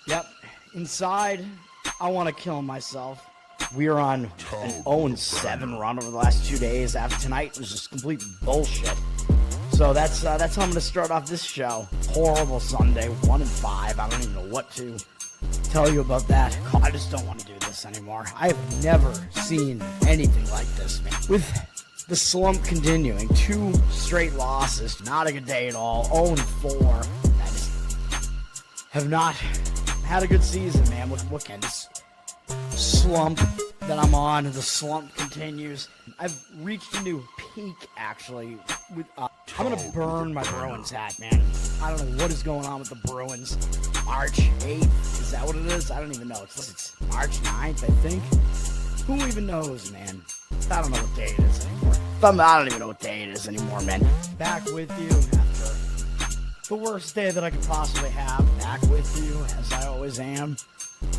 Yep. Inside, I want to kill myself. We are on an 0-7 run over the last 2 days. After tonight was just complete bullshit. So that's how I'm going to start off this show. Horrible Sunday, 1-5. I don't even know what to tell you about that. I just don't want to do this anymore. I have never seen anything like this, man. With the slump continuing, 2 straight losses, not a good day at all. 0-4. I just have not had a good season, man. What kind of slump that I'm on? The slump continues. I've reached a new peak, actually. I'm gonna burn my Bruins hat, man. I don't know what is going on with the Bruins. March 8th, is that what it is? I don't even know. It's March 9th, I think. Who even knows, man? I don't know what day it is anymore. I don't even know what day it is anymore, man. Back with you after the worst day that I could possibly have. Back with you, as I always am.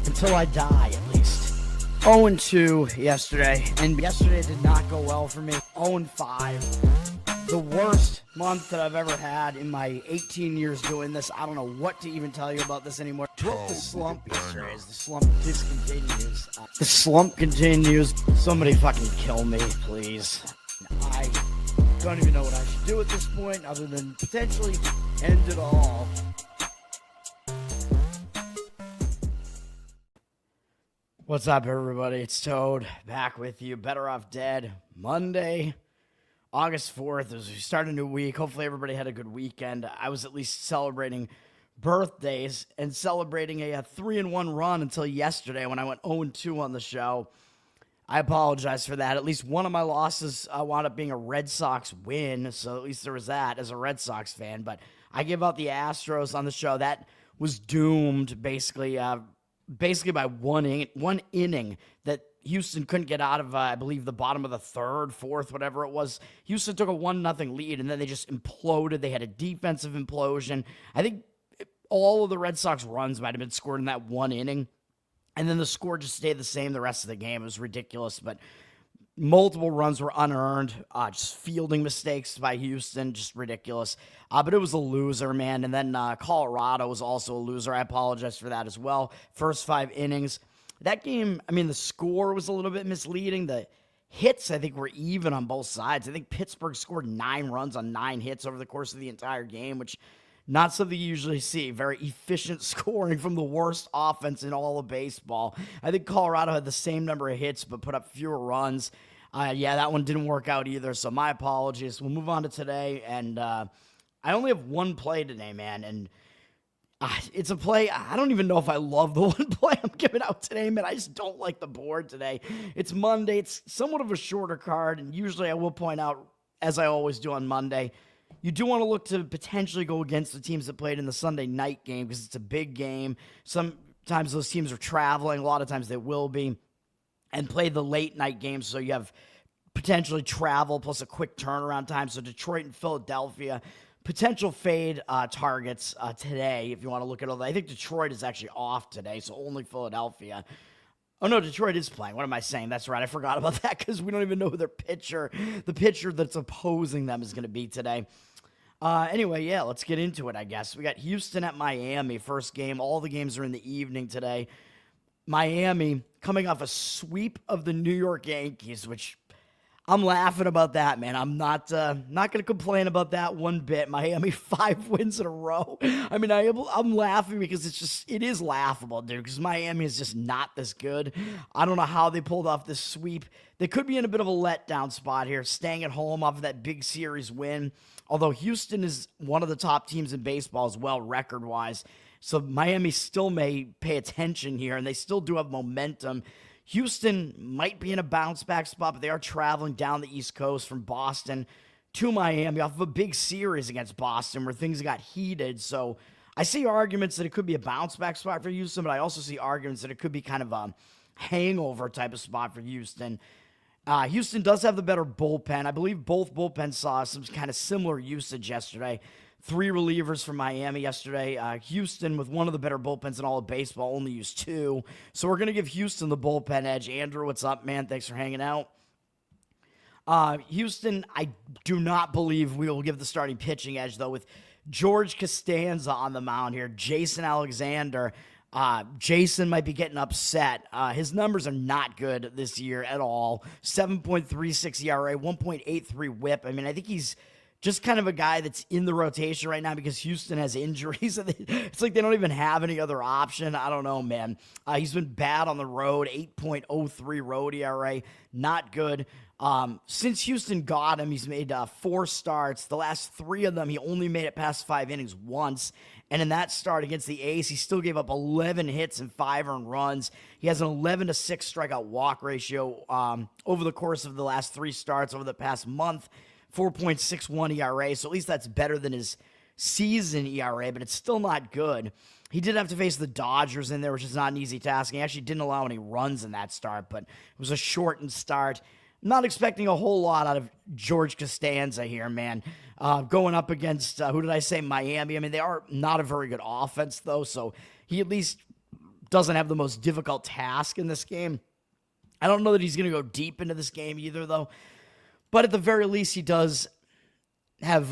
Until I die, at least. 0-2 yesterday, and yesterday did not go well for me. 0-5. The worst month that I've ever had in my 18 years doing this. I don't know what to even tell you about this anymore. Broke the slump yesterday as the slump discontinues. The slump continues. Somebody fucking kill me, please. I don't even know what I should do at this point other than potentially end it all. What's up, everybody? It's Toad, back with you. Bettor Off Dead, Monday, August 4th, as we start a new week. Hopefully everybody had a good weekend. I was at least celebrating birthdays and celebrating a 3-1 run until yesterday when I went 0-2 on the show. I apologize for that. At least one of my losses wound up being a Red Sox win, so at least there was that as a Red Sox fan. But I give out the Astros on the show. That was doomed, basically by one inning that Houston couldn't get out of, I believe, the bottom of the third, fourth, whatever it was. Houston took a 1-0 lead, and then they just imploded. They had a defensive implosion. I think all of the Red Sox runs might have been scored in that one inning, and then the score just stayed the same the rest of the game. It was ridiculous, but multiple runs were unearned, just fielding mistakes by Houston, just ridiculous. But it was a loser, man. And then Colorado was also a loser. I apologize for that as well. First 5 innings. That game, I mean, the score was a little bit misleading. The hits, I think, were even on both sides. I think Pittsburgh scored 9 runs on 9 hits over the course of the entire game, which not something you usually see. Very efficient scoring from the worst offense in all of baseball. I think Colorado had the same number of hits but put up fewer runs. Yeah, that one didn't work out either, so my apologies. We'll move on to today, and I only have one play today, man, and it's a play. I don't even know if I love the one play I'm giving out today, man. I just don't like the board today. It's Monday. It's somewhat of a shorter card, and usually I will point out, as I always do on Monday, you do want to look to potentially go against the teams that played in the Sunday night game because it's a big game. Sometimes those teams are traveling. A lot of times they will be. And play the late night games, so you have potentially travel plus a quick turnaround time. So Detroit and Philadelphia, potential fade targets today if you want to look at all that. I think Detroit is actually off today, so only Philadelphia. Oh, no, Detroit is playing. What am I saying? That's right. I forgot about that because we don't even know who the pitcher that's opposing them is going to be today. Anyway, yeah, let's get into it, I guess. We got Houston at Miami, first game. All the games are in the evening today. Miami coming off a sweep of the New York Yankees, which I'm laughing about that, man. I'm not going to complain about that one bit. Miami 5 wins in a row. I mean, I'm laughing because it is laughable, dude, because Miami is just not this good. I don't know how they pulled off this sweep. They could be in a bit of a letdown spot here, staying at home off of that big series win, although Houston is one of the top teams in baseball as well, record-wise. So Miami still may pay attention here, and they still do have momentum. Houston might be in a bounce-back spot, but they are traveling down the East Coast from Boston to Miami off of a big series against Boston where things got heated. So I see arguments that it could be a bounce-back spot for Houston, but I also see arguments that it could be kind of a hangover type of spot for Houston. Houston does have the better bullpen. I believe both bullpens saw some kind of similar usage yesterday. 3 relievers from Miami yesterday. Houston, with one of the better bullpens in all of baseball, only used 2. So we're going to give Houston the bullpen edge. Andrew, what's up, man? Thanks for hanging out. Houston, I do not believe we will give the starting pitching edge, though, with George Costanza on the mound here. Jason Alexander Jason might be getting upset. His numbers are not good this year at all. 7.36 ERA, 1.83 whip. I mean, I think he's just kind of a guy that's in the rotation right now because Houston has injuries. It's like they don't even have any other option. I don't know, man. He's been bad on the road, 8.03 road ERA, not good. Since Houston got him, he's made 4 starts. The last 3 of them, he only made it past 5 innings once. And in that start against the A's, he still gave up 11 hits and 5 earned runs. He has an 11-6 strikeout walk ratio over the course of the last 3 starts over the past month. 4.61 ERA, so at least that's better than his season ERA, but it's still not good. He did have to face the Dodgers in there, which is not an easy task. He actually didn't allow any runs in that start, but it was a shortened start. Not expecting a whole lot out of George Costanza here, man. Going up against, who did I say, Miami? I mean, they are not a very good offense, though, so he at least doesn't have the most difficult task in this game. I don't know that he's going to go deep into this game either, though. But at the very least, he does have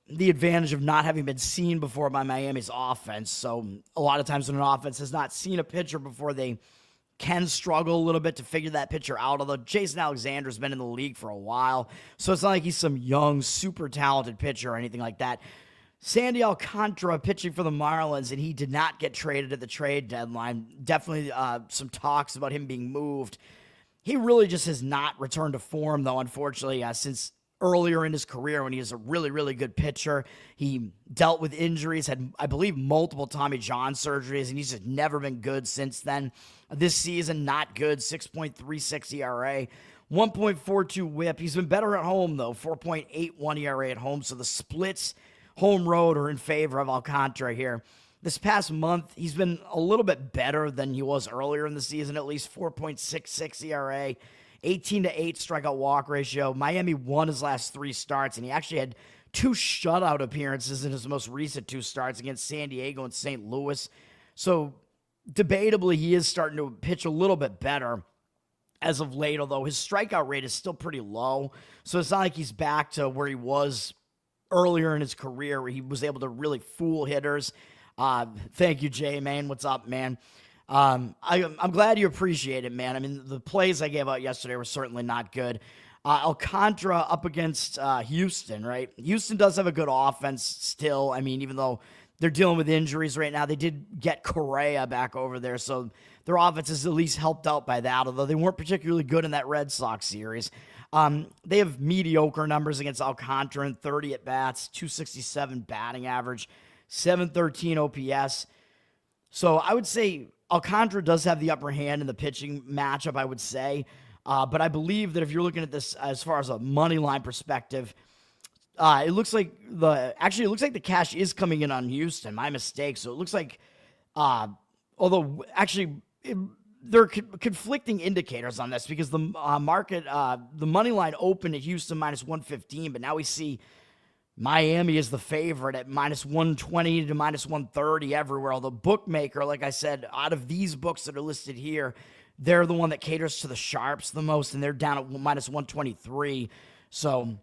the advantage of not having been seen before by Miami's offense. So a lot of times when an offense has not seen a pitcher before, they can struggle a little bit to figure that pitcher out. Although Jason Alexander's been in the league for a while, so it's not like he's some young, super talented pitcher or anything like that. Sandy Alcantara pitching for the Marlins, and he did not get traded at the trade deadline. Definitely some talks about him being moved. He really just has not returned to form, though, unfortunately, since earlier in his career when he was a really, really good pitcher. He dealt with injuries, had, I believe, multiple Tommy John surgeries, and he's just never been good since then. This season, not good, 6.36 ERA, 1.42 whip. He's been better at home, though, 4.81 ERA at home, so the splits home road are in favor of Alcantara here. This past month, he's been a little bit better than he was earlier in the season, at least 4.66 ERA, 18-8 strikeout walk ratio. Miami won his last 3 starts, and he actually had 2 shutout appearances in his most recent 2 starts against San Diego and St. Louis. So, debatably, he is starting to pitch a little bit better as of late, although his strikeout rate is still pretty low. So, it's not like he's back to where he was earlier in his career, where he was able to really fool hitters. Thank you, Jay, man. What's up, man? I'm glad you appreciate it, man. I mean, the plays I gave out yesterday were certainly not good. Alcantara up against Houston, right? Houston does have a good offense still. I mean, even though they're dealing with injuries right now, they did get Correa back over there, so their offense is at least helped out by that, although they weren't particularly good in that Red Sox series. They have mediocre numbers against Alcantara in 30 at-bats, 267 batting average, 713 OPS. So I would say Alcantara does have the upper hand in the pitching matchup, I would say. But I believe that if you're looking at this as far as a money line perspective, it looks like the cash is coming in on Houston. My mistake. So it looks like, although actually there are conflicting indicators on this because the market, the money line opened at Houston minus 115, but now we see Miami is the favorite at minus 120 to minus 130 everywhere. Although bookmaker, like I said, out of these books that are listed here, they're the one that caters to the sharps the most, and they're down at minus 123. So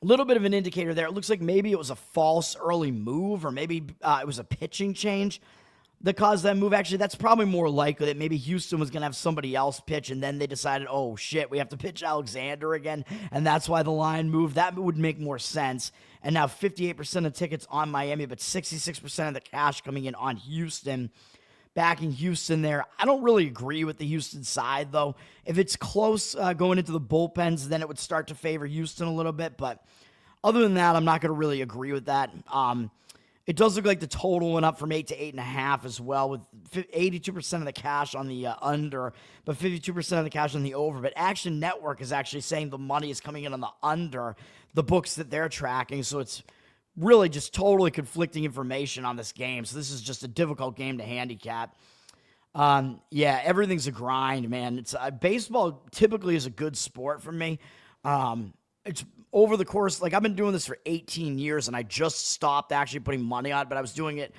a little bit of an indicator there. It looks like maybe it was a false early move, or maybe it was a pitching change that caused that move. Actually, that's probably more likely that maybe Houston was going to have somebody else pitch, and then they decided, oh, shit, we have to pitch Alexander again, and that's why the line moved. That would make more sense. And now 58% of tickets on Miami, but 66% of the cash coming in on Houston, backing Houston there. I don't really agree with the Houston side, though. If it's close going into the bullpens, then it would start to favor Houston a little bit, but other than that, I'm not going to really agree with that. It does look like the total went up from 8 to 8.5 as well, with 82% of the cash on the under, but 52% of the cash on the over. But Action Network is actually saying the money is coming in on the under, the books that they're tracking. So it's really just totally conflicting information on this game. So this is just a difficult game to handicap. Yeah, everything's a grind, man. It's baseball typically is a good sport for me. It's over the course, like I've been doing this for 18 years and I just stopped actually putting money on it, but I was doing it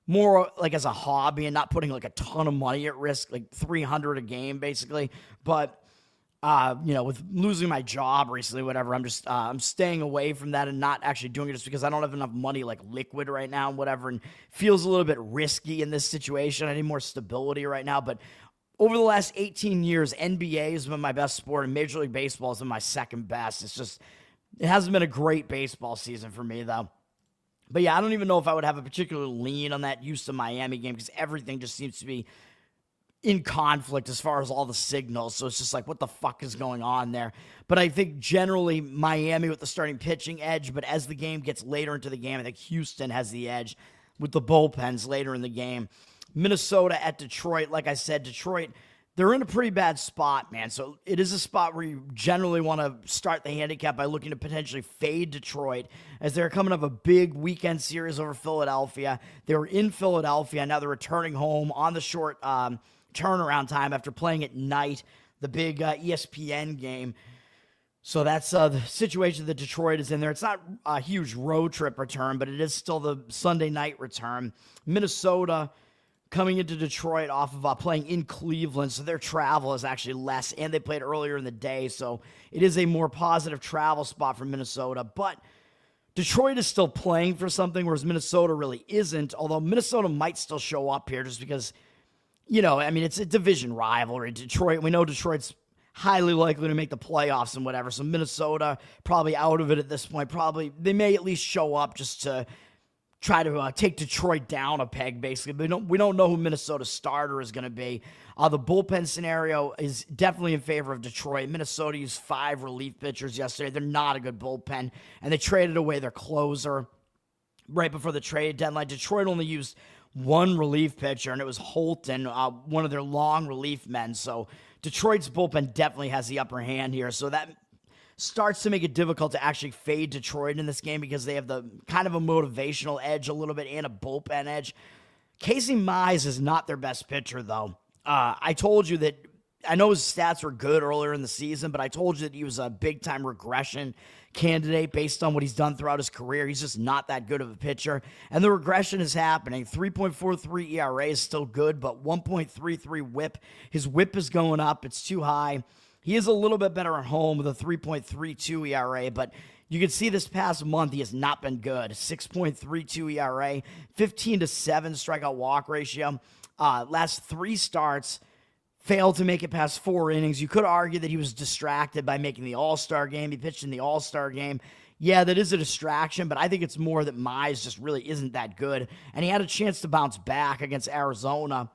more like as a hobby and not putting like a ton of money at risk, like 300 a game basically. But With losing my job recently, whatever, I'm staying away from that and not actually doing it just because I don't have enough money like liquid right now and whatever, and feels a little bit risky in this situation. I need more stability right now. But over the last 18 years, NBA has been my best sport and Major League Baseball has been my second best. It hasn't been a great baseball season for me though. But yeah, I don't even know if I would have a particular lean on that Houston-Miami game because everything just seems to be in conflict as far as all the signals. So it's just like, what the fuck is going on there? But I think generally Miami with the starting pitching edge, but as the game gets later into the game, I think Houston has the edge with the bullpens later in the game. Minnesota at Detroit. Like I said, Detroit, they're in a pretty bad spot, man. So it is a spot where you generally want to start the handicap by looking to potentially fade Detroit as they're coming up a big weekend series over Philadelphia. They were in Philadelphia. Now they're returning home on the short turnaround time after playing at night, the big ESPN game. So that's the situation that Detroit is in there. It's not a huge road trip return, but it is still the Sunday night return. Minnesota coming into Detroit off of playing in Cleveland, so their travel is actually less, and they played earlier in the day, so it is a more positive travel spot for Minnesota. But Detroit is still playing for something, whereas Minnesota really isn't, although Minnesota might still show up here just because, it's a division rivalry. Detroit, we know Detroit's highly likely to make the playoffs and whatever, so Minnesota probably out of it at this point. Probably they may at least show up just to try to take Detroit down a peg, basically. We don't know who Minnesota's starter is going to be. The bullpen scenario is definitely in favor of Detroit. Minnesota used 5 relief pitchers yesterday. They're not a good bullpen, and they traded away their closer right before the trade deadline. Detroit only used 1 relief pitcher, and it was Holton, one of their long relief men. So Detroit's bullpen definitely has the upper hand here. So that starts to make it difficult to actually fade Detroit in this game because they have the kind of a motivational edge a little bit and a bullpen edge. Casey Mize is not their best pitcher, though. I told you that I know his stats were good earlier in the season, but I told you that he was a big-time regression candidate based on what he's done throughout his career. He's just not that good of a pitcher, and the regression is happening. 3.43 ERA is still good, but 1.33 whip. His whip is going up. It's too high. He is a little bit better at home with a 3.32 ERA, but you can see this past month he has not been good. 6.32 ERA, 15-7 strikeout walk ratio. Last 3 starts, failed to make it past 4 innings. You could argue that he was distracted by making the All-Star game. He pitched in the All-Star game. Yeah, that is a distraction, but I think it's more that Mize just really isn't that good. And he had a chance to bounce back against Arizona.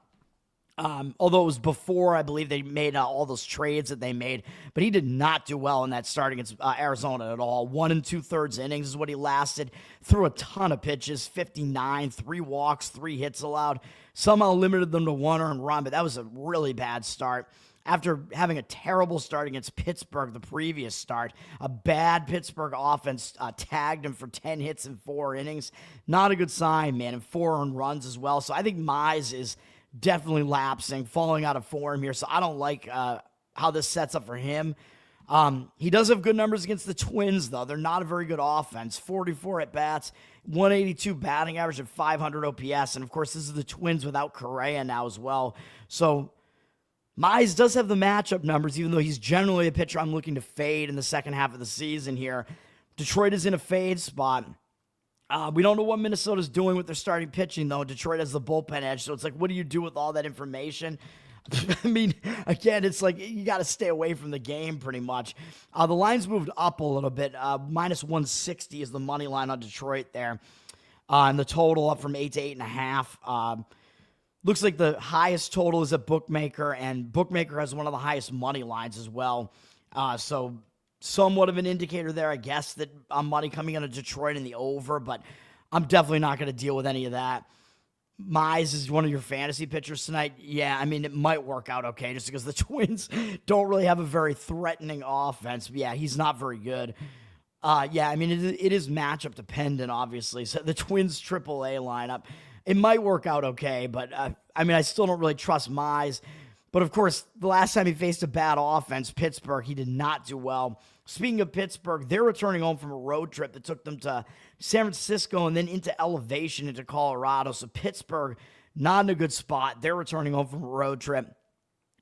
Although it was before, I believe, they made all those trades that they made. But he did not do well in that start against Arizona at all. 1 2/3 innings is what he lasted. Threw a ton of pitches, 59, 3 walks, 3 hits allowed. Somehow limited them to 1 earned run, but that was a really bad start. After having a terrible start against Pittsburgh the previous start, a bad Pittsburgh offense tagged him for 10 hits in 4 innings. Not a good sign, man, and 4 earned runs as well. So I think Mize is definitely lapsing, falling out of form here. So I don't like how this sets up for him. He does have good numbers against the Twins, though. They're not a very good offense. 44 at-bats, 182 batting average at 500 OPS. And, of course, this is the Twins without Correa now as well. So Mize does have the matchup numbers, even though he's generally a pitcher I'm looking to fade in the second half of the season here. Detroit is in a fade spot. We don't know what Minnesota's doing with their starting pitching, though. Detroit has the bullpen edge, so it's like, what do you do with all that information? I mean, again, it's like you got to stay away from the game pretty much. The line's moved up a little bit. Minus 160 is the money line on Detroit there. And the total up from 8 to 8.5. Looks like the highest total is a Bookmaker, and Bookmaker has one of the highest money lines as well. So somewhat of an indicator there, I guess, that money coming out of Detroit in the over, but I'm definitely not going to deal with any of that. Mize is one of your fantasy pitchers tonight. Yeah, I mean, it might work out okay just because the Twins don't really have a very threatening offense. But yeah, he's not very good. Yeah, I mean, it is matchup dependent, obviously. So the Twins AAA lineup, it might work out okay, but I mean, I still don't really trust Mize. But, of course, the last time he faced a bad offense, Pittsburgh, he did not do well. Speaking of Pittsburgh, they're returning home from a road trip that took them to San Francisco and then into elevation into Colorado. So Pittsburgh, not in a good spot. They're returning home from a road trip,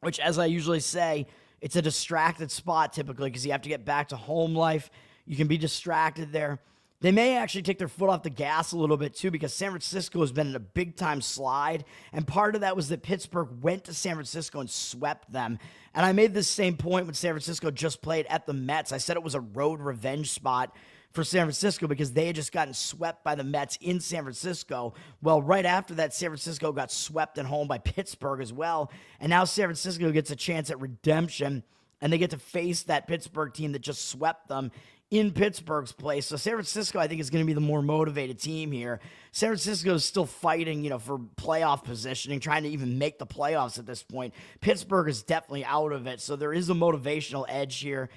which, as I usually say, It's a distracted spot typically because you have to get back to home life. You can be distracted there. They may actually take their foot off the gas a little bit too because San Francisco has been in a big-time slide, and part of that was that Pittsburgh went to San Francisco and swept them. And I made this same point when San Francisco just played at the Mets. I said it was a road revenge spot for San Francisco because they had just gotten swept by the Mets in San Francisco. Well, right after that, San Francisco got swept at home by Pittsburgh as well, and now San Francisco gets a chance at redemption, and they get to face that Pittsburgh team that just swept them in Pittsburgh's place. So San Francisco, I think, is going to be the more motivated team here. San Francisco is still fighting, for playoff positioning, trying to even make the playoffs at this point. Pittsburgh is definitely out of it, so there is a motivational edge here.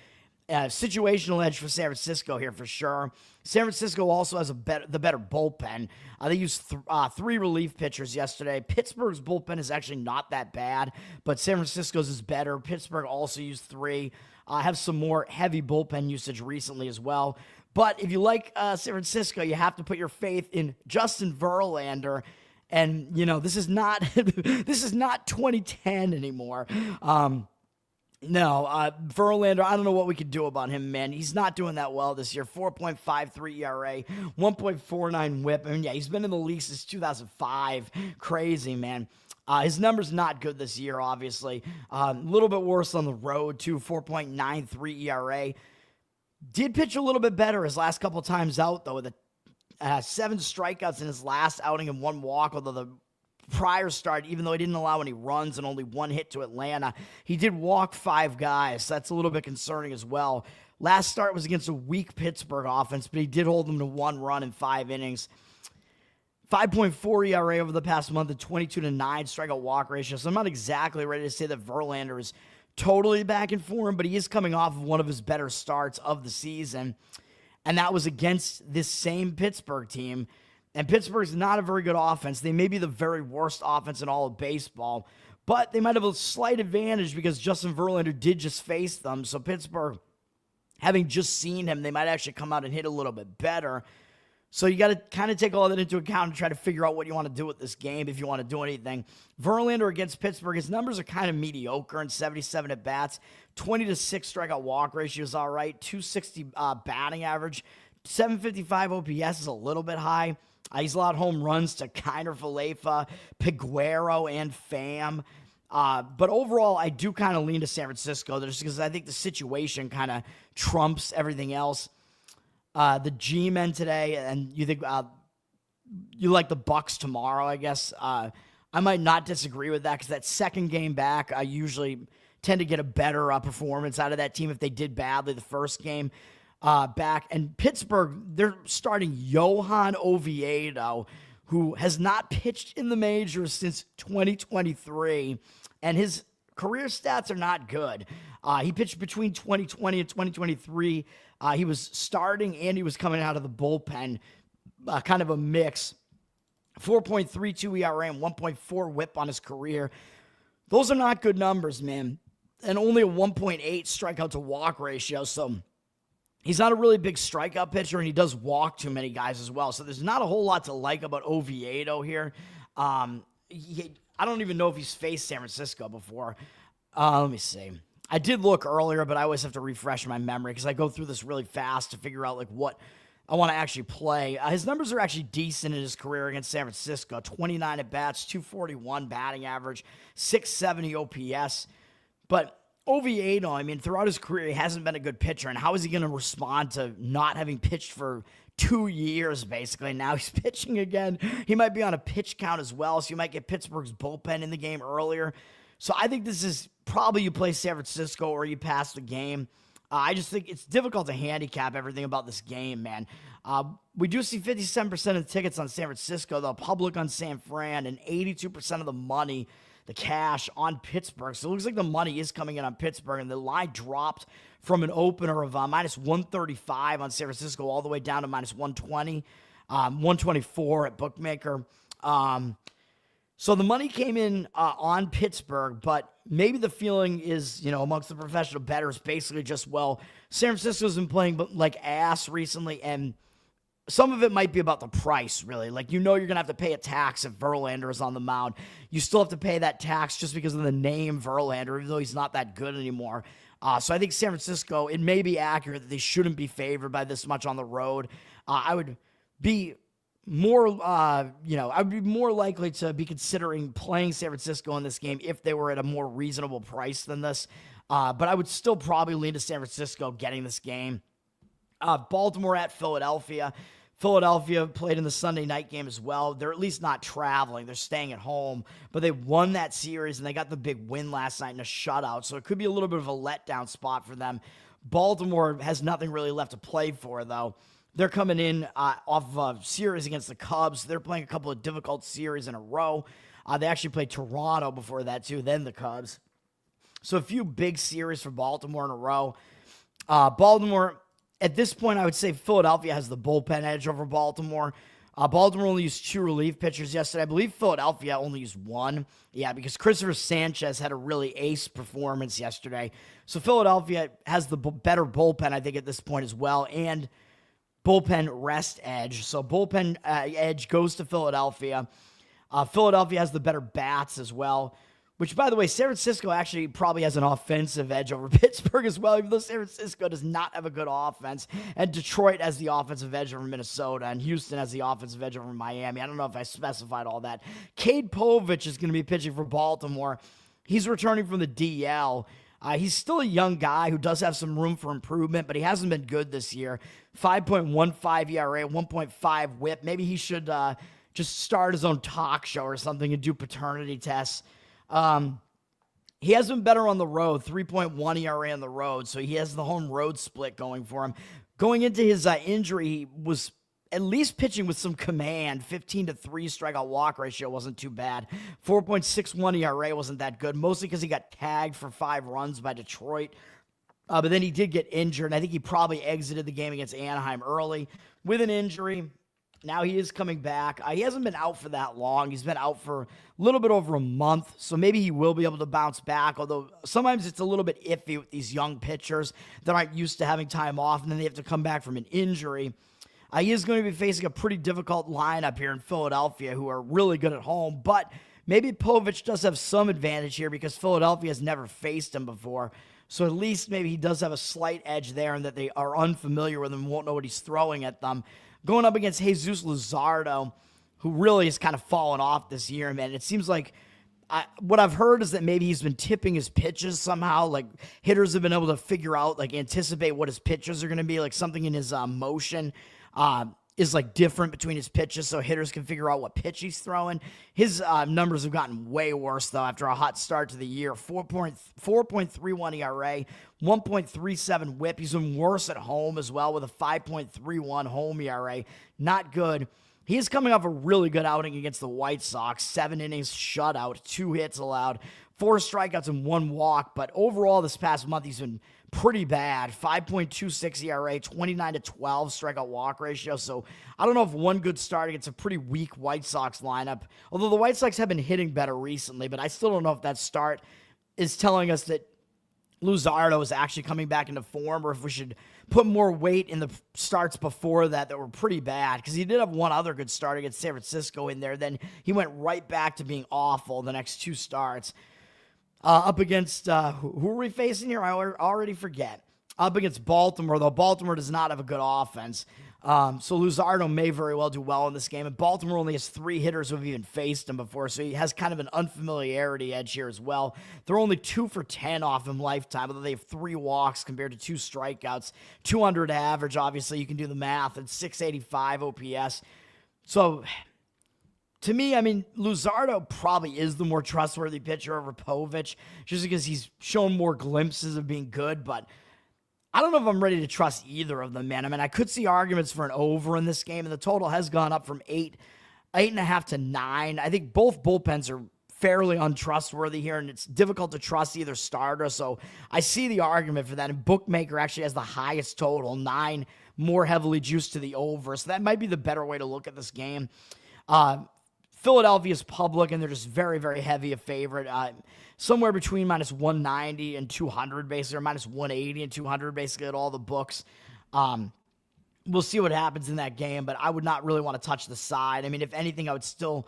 Situational edge for San Francisco here for sure. San Francisco also has the better bullpen. They used three relief pitchers yesterday. Pittsburgh's bullpen is actually not that bad, but San Francisco's is better. Pittsburgh also used three. Have some more heavy bullpen usage recently as well. But if you like San Francisco, you have to put your faith in Justin Verlander. And, this is not 2010 anymore. Verlander, I don't know what we could do about him, man. He's not doing that well this year. 4.53 ERA, 1.49 whip. He's been in the league since 2005. Crazy, man. His number's not good this year, obviously. A little bit worse on the road, too. 4.93 ERA. Did pitch a little bit better his last couple times out, though, with 7 strikeouts in his last outing and 1 walk, although the prior start, even though he didn't allow any runs and only 1 hit to Atlanta, he did walk 5 guys. That's a little bit concerning as well. Last start was against a weak Pittsburgh offense, but he did hold them to 1 run in 5 innings. 5.4 ERA over the past month and 22-9 strikeout walk ratio. So I'm not exactly ready to say that Verlander is totally back in form, but he is coming off of one of his better starts of the season. And that was against this same Pittsburgh team. And Pittsburgh's not a very good offense. They may be the very worst offense in all of baseball, but they might have a slight advantage because Justin Verlander did just face them. So Pittsburgh, having just seen him, they might actually come out and hit a little bit better. So you got to kind of take all that into account and try to figure out what you want to do with this game if you want to do anything. Verlander against Pittsburgh, his numbers are kind of mediocre in 77 at-bats. 20-6 strikeout walk ratio is all right. 260 batting average. 755 OPS is a little bit high. He's allowed home runs to Kiner Falefa, Peguero, and Pham. But overall, I do kind of lean to San Francisco just because I think the situation kind of trumps everything else. The G-men today, and you think you like the Bucks tomorrow, I guess. I might not disagree with that because that second game back, I usually tend to get a better performance out of that team if they did badly the first game back. And Pittsburgh, they're starting Johan Oviedo, who has not pitched in the majors since 2023, and his career stats are not good. He pitched between 2020 and 2023. He was starting and he was coming out of the bullpen, kind of a mix. 4.32 ERA and 1.4 whip on his career. Those are not good numbers, man. And only a 1.8 strikeout to walk ratio. So he's not a really big strikeout pitcher, and he does walk too many guys as well. So there's not a whole lot to like about Oviedo here. I don't even know if he's faced San Francisco before. Let me see. I did look earlier, but I always have to refresh my memory because I go through this really fast to figure out like what I want to actually play. His numbers are actually decent in his career against San Francisco. 29 at-bats, 241 batting average, 670 OPS. But Oviedo, throughout his career, he hasn't been a good pitcher. And how is he going to respond to not having pitched for 2 years, basically? Now he's pitching again. He might be on a pitch count as well, so you might get Pittsburgh's bullpen in the game earlier. So I think this is probably you play San Francisco or you pass the game. I just think it's difficult to handicap everything about this game, man. We do see 57% of the tickets on San Francisco, the public on San Fran, and 82% of the money, the cash, on Pittsburgh. So it looks like the money is coming in on Pittsburgh, and the line dropped from an opener of minus 135 on San Francisco all the way down to minus 120, 124 at Bookmaker. So the money came in on Pittsburgh, but maybe the feeling is, amongst the professional bettors, basically just, well, San Francisco's been playing like ass recently, and some of it might be about the price, really. Like, you're going to have to pay a tax if Verlander is on the mound. You still have to pay that tax just because of the name Verlander, even though he's not that good anymore. So I think San Francisco, it may be accurate that they shouldn't be favored by this much on the road. I would be more, I'd be more likely to be considering playing San Francisco in this game if they were at a more reasonable price than this. But I would still probably lean to San Francisco getting this game. Baltimore at Philadelphia. Philadelphia played in the Sunday night game as well. They're at least not traveling. They're staying at home. But they won that series, and they got the big win last night in a shutout. So it could be a little bit of a letdown spot for them. Baltimore has nothing really left to play for, though. They're coming in off of a series against the Cubs. They're playing a couple of difficult series in a row. They actually played Toronto before that, too, then the Cubs. So a few big series for Baltimore in a row. Baltimore... At this point, I would say Philadelphia has the bullpen edge over Baltimore. Baltimore only used 2 relief pitchers yesterday. I believe Philadelphia only used 1. Yeah, because Christopher Sanchez had a really ace performance yesterday. So Philadelphia has the better bullpen, I think, at this point as well, and bullpen rest edge. So bullpen edge goes to Philadelphia. Philadelphia has the better bats as well. Which, by the way, San Francisco actually probably has an offensive edge over Pittsburgh as well, even though San Francisco does not have a good offense. And Detroit has the offensive edge over Minnesota, and Houston has the offensive edge over Miami. I don't know if I specified all that. Cade Povich is going to be pitching for Baltimore. He's returning from the DL. He's still a young guy who does have some room for improvement, but he hasn't been good this year. 5.15 ERA, 1.5 whip. Maybe he should just start his own talk show or something and do paternity tests. He has been better on the road, 3.1 ERA on the road, so he has the home road split going for him. Going into his injury, he was at least pitching with some command. 15-3 strikeout walk ratio wasn't too bad. 4.61 ERA wasn't that good, mostly because he got tagged for 5 runs by Detroit. But then he did get injured, and I think he probably exited the game against Anaheim early with an injury. Now he is coming back. He hasn't been out for that long. He's been out for a little bit over a month, so maybe he will be able to bounce back, although sometimes it's a little bit iffy with these young pitchers that aren't used to having time off, and then they have to come back from an injury. He is going to be facing a pretty difficult lineup here in Philadelphia, who are really good at home, but maybe Povich does have some advantage here because Philadelphia has never faced him before, so at least maybe he does have a slight edge there and that they are unfamiliar with him and won't know what he's throwing at them. Going up against Jesus Luzardo, who really has kind of fallen off this year, man. It seems like what I've heard is that maybe he's been tipping his pitches somehow. Like, hitters have been able to figure out, like, anticipate what his pitches are going to be. Like, something in his motion is, like, different between his pitches, so hitters can figure out what pitch he's throwing. His numbers have gotten way worse, though, after a hot start to the year. 4.31 ERA, 1.37 whip. He's been worse at home as well with a 5.31 home ERA. Not good. He is coming off a really good outing against the White Sox. 7 innings shutout, 2 hits allowed, 4 strikeouts and 1 walk. But overall this past month he's been pretty bad. 5.26 ERA, 29-12 strikeout walk ratio. So I don't know if one good start against a pretty weak White Sox lineup. Although the White Sox have been hitting better recently, but I still don't know if that start is telling us that Luzardo is actually coming back into form, or if we should put more weight in the starts before that were pretty bad, because he did have one other good start against San Francisco in there. Then he went right back to being awful the next 2 starts. Up against, who are we facing here? I already forget. Up against Baltimore, though Baltimore does not have a good offense. So Luzardo may very well do well in this game. And Baltimore only has 3 hitters who have even faced him before, so he has kind of an unfamiliarity edge here as well. They're only 2 for 10 off him lifetime, although they have 3 walks compared to 2 strikeouts. 200 average, obviously, you can do the math, and 685 OPS. So, to me, I mean, Luzardo probably is the more trustworthy pitcher over Povich, just because he's shown more glimpses of being good, but I don't know if I'm ready to trust either of them, man. I mean, I could see arguments for an over in this game, and the total has gone up from 8.5 to 9. I think both bullpens are fairly untrustworthy here, and it's difficult to trust either starter, so I see the argument for that, and Bookmaker actually has the highest total, 9, more heavily juiced to the over, so that might be the better way to look at this game. Philadelphia's public, and they're just very, very heavy a favorite. Somewhere between minus 190 and 200, basically, or minus 180 and 200, basically, at all the books. we'll see what happens in that game, but I would not really want to touch the side. I mean, if anything, I would still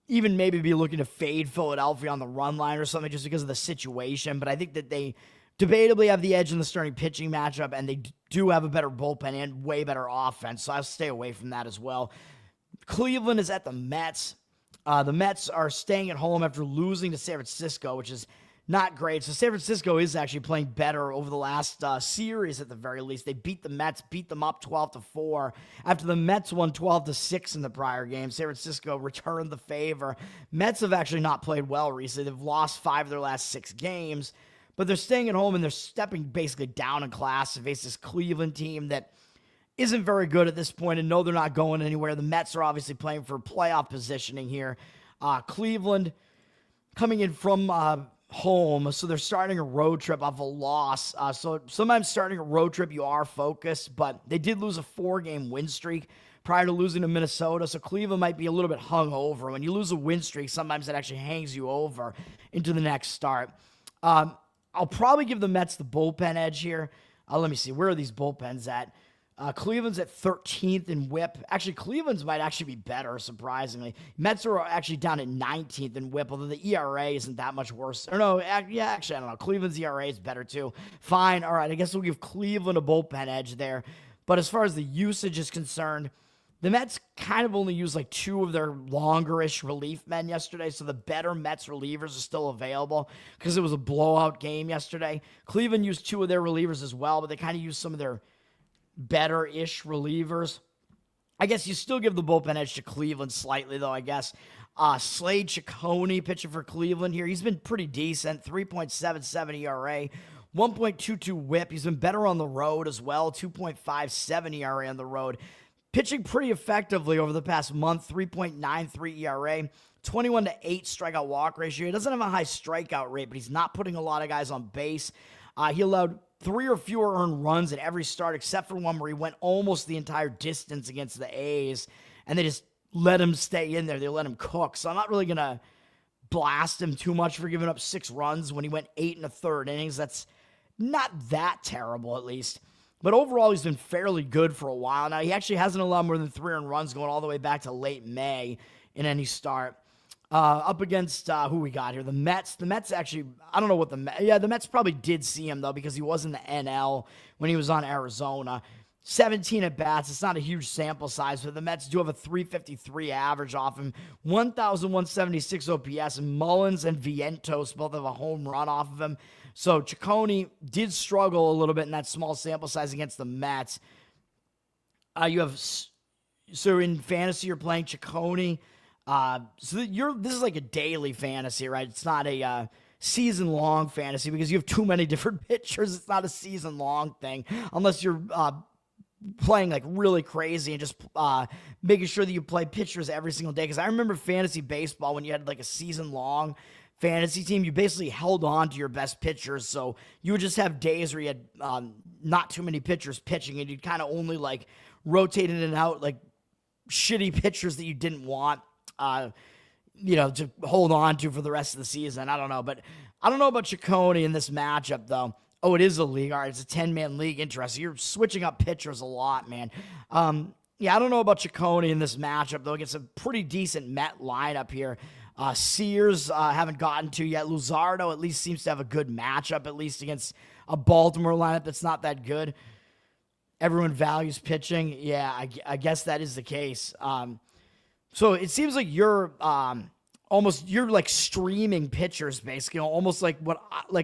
even maybe be looking to fade Philadelphia on the run line or something just because of the situation. But I think that they debatably have the edge in the starting pitching matchup, and they do have a better bullpen and way better offense, so I'll stay away from that as well. Cleveland is at the Mets. The Mets are staying at home after losing to San Francisco, which is not great. So San Francisco is actually playing better over the last series at the very least. They beat the Mets, beat them up 12-4. After the Mets won 12-6 in the prior game, San Francisco returned the favor. Mets have actually not played well recently. They've lost 5 of their last 6 games, but they're staying at home and they're stepping basically down in class to face this Cleveland team that isn't very good at this point, and no, they're not going anywhere. The Mets are obviously playing for playoff positioning here. Cleveland coming in from home, so they're starting a road trip off a loss. So sometimes starting a road trip, you are focused, but they did lose a 4-game win streak prior to losing to Minnesota, so Cleveland might be a little bit hung over. When you lose a win streak, sometimes it actually hangs you over into the next start. I'll probably give the Mets the bullpen edge here. Let me see. Where are these bullpens at? Cleveland's at 13th in whip. Actually, Cleveland's might actually be better, surprisingly. Mets are actually down at 19th in whip, although the ERA isn't that much worse. Or no, yeah, actually, I don't know. Cleveland's ERA is better, too. Fine. All right, I guess we'll give Cleveland a bullpen edge there. But as far as the usage is concerned, the Mets kind of only used like 2 of their longer-ish relief men yesterday, so the better Mets relievers are still available because it was a blowout game yesterday. Cleveland used 2 of their relievers as well, but they kind of used some of their better-ish relievers. I guess you still give the bullpen edge to Cleveland slightly, though, I guess. Slade Ciccone pitching for Cleveland here. He's been pretty decent, 3.77 ERA, 1.22 whip. He's been better on the road as well, 2.57 ERA on the road. Pitching pretty effectively over the past month, 3.93 ERA, 21-8 strikeout walk ratio. He doesn't have a high strikeout rate, but he's not putting a lot of guys on base. He allowed 3 or fewer earned runs in every start except for one where he went almost the entire distance against the A's, and they just let him stay in there. They let him cook. So I'm not really going to blast him too much for giving up 6 runs when he went 8 1/3 innings. That's not that terrible, at least. But overall, he's been fairly good for a while now. He actually hasn't allowed more than 3 earned runs going all the way back to late May in any start. Up against who we got here, the Mets. The Mets actually, I don't know what the Mets probably did see him, though, because he was in the NL when he was on Arizona. 17 at-bats. It's not a huge sample size, but the Mets do have a 353 average off him, 1,176 OPS, and Mullins and Vientos both have a home run off of him. So Ciccone did struggle a little bit in that small sample size against the Mets. So in fantasy, you're playing Ciccone. This is like a daily fantasy, right? It's not a season-long fantasy because you have too many different pitchers. It's not a season-long thing unless you're playing like really crazy and just making sure that you play pitchers every single day. Because I remember fantasy baseball when you had like a season-long fantasy team, you basically held on to your best pitchers. So you would just have days where you had not too many pitchers pitching, and you'd kind of only like rotate in and out like shitty pitchers that you didn't want. To hold on to for the rest of the season. I don't know, but I don't know about Ciccone in this matchup, though. Oh, it is a league. All right, it's a 10-man league. Interesting. You're switching up pitchers a lot, man. I don't know about Ciccone in this matchup, though. It's a pretty decent Met lineup here. Sears haven't gotten to yet. Luzardo at least seems to have a good matchup, at least against a Baltimore lineup that's not that good. Everyone values pitching. Yeah, I guess that is the case. So it seems like you're you're like streaming pitchers, basically, almost like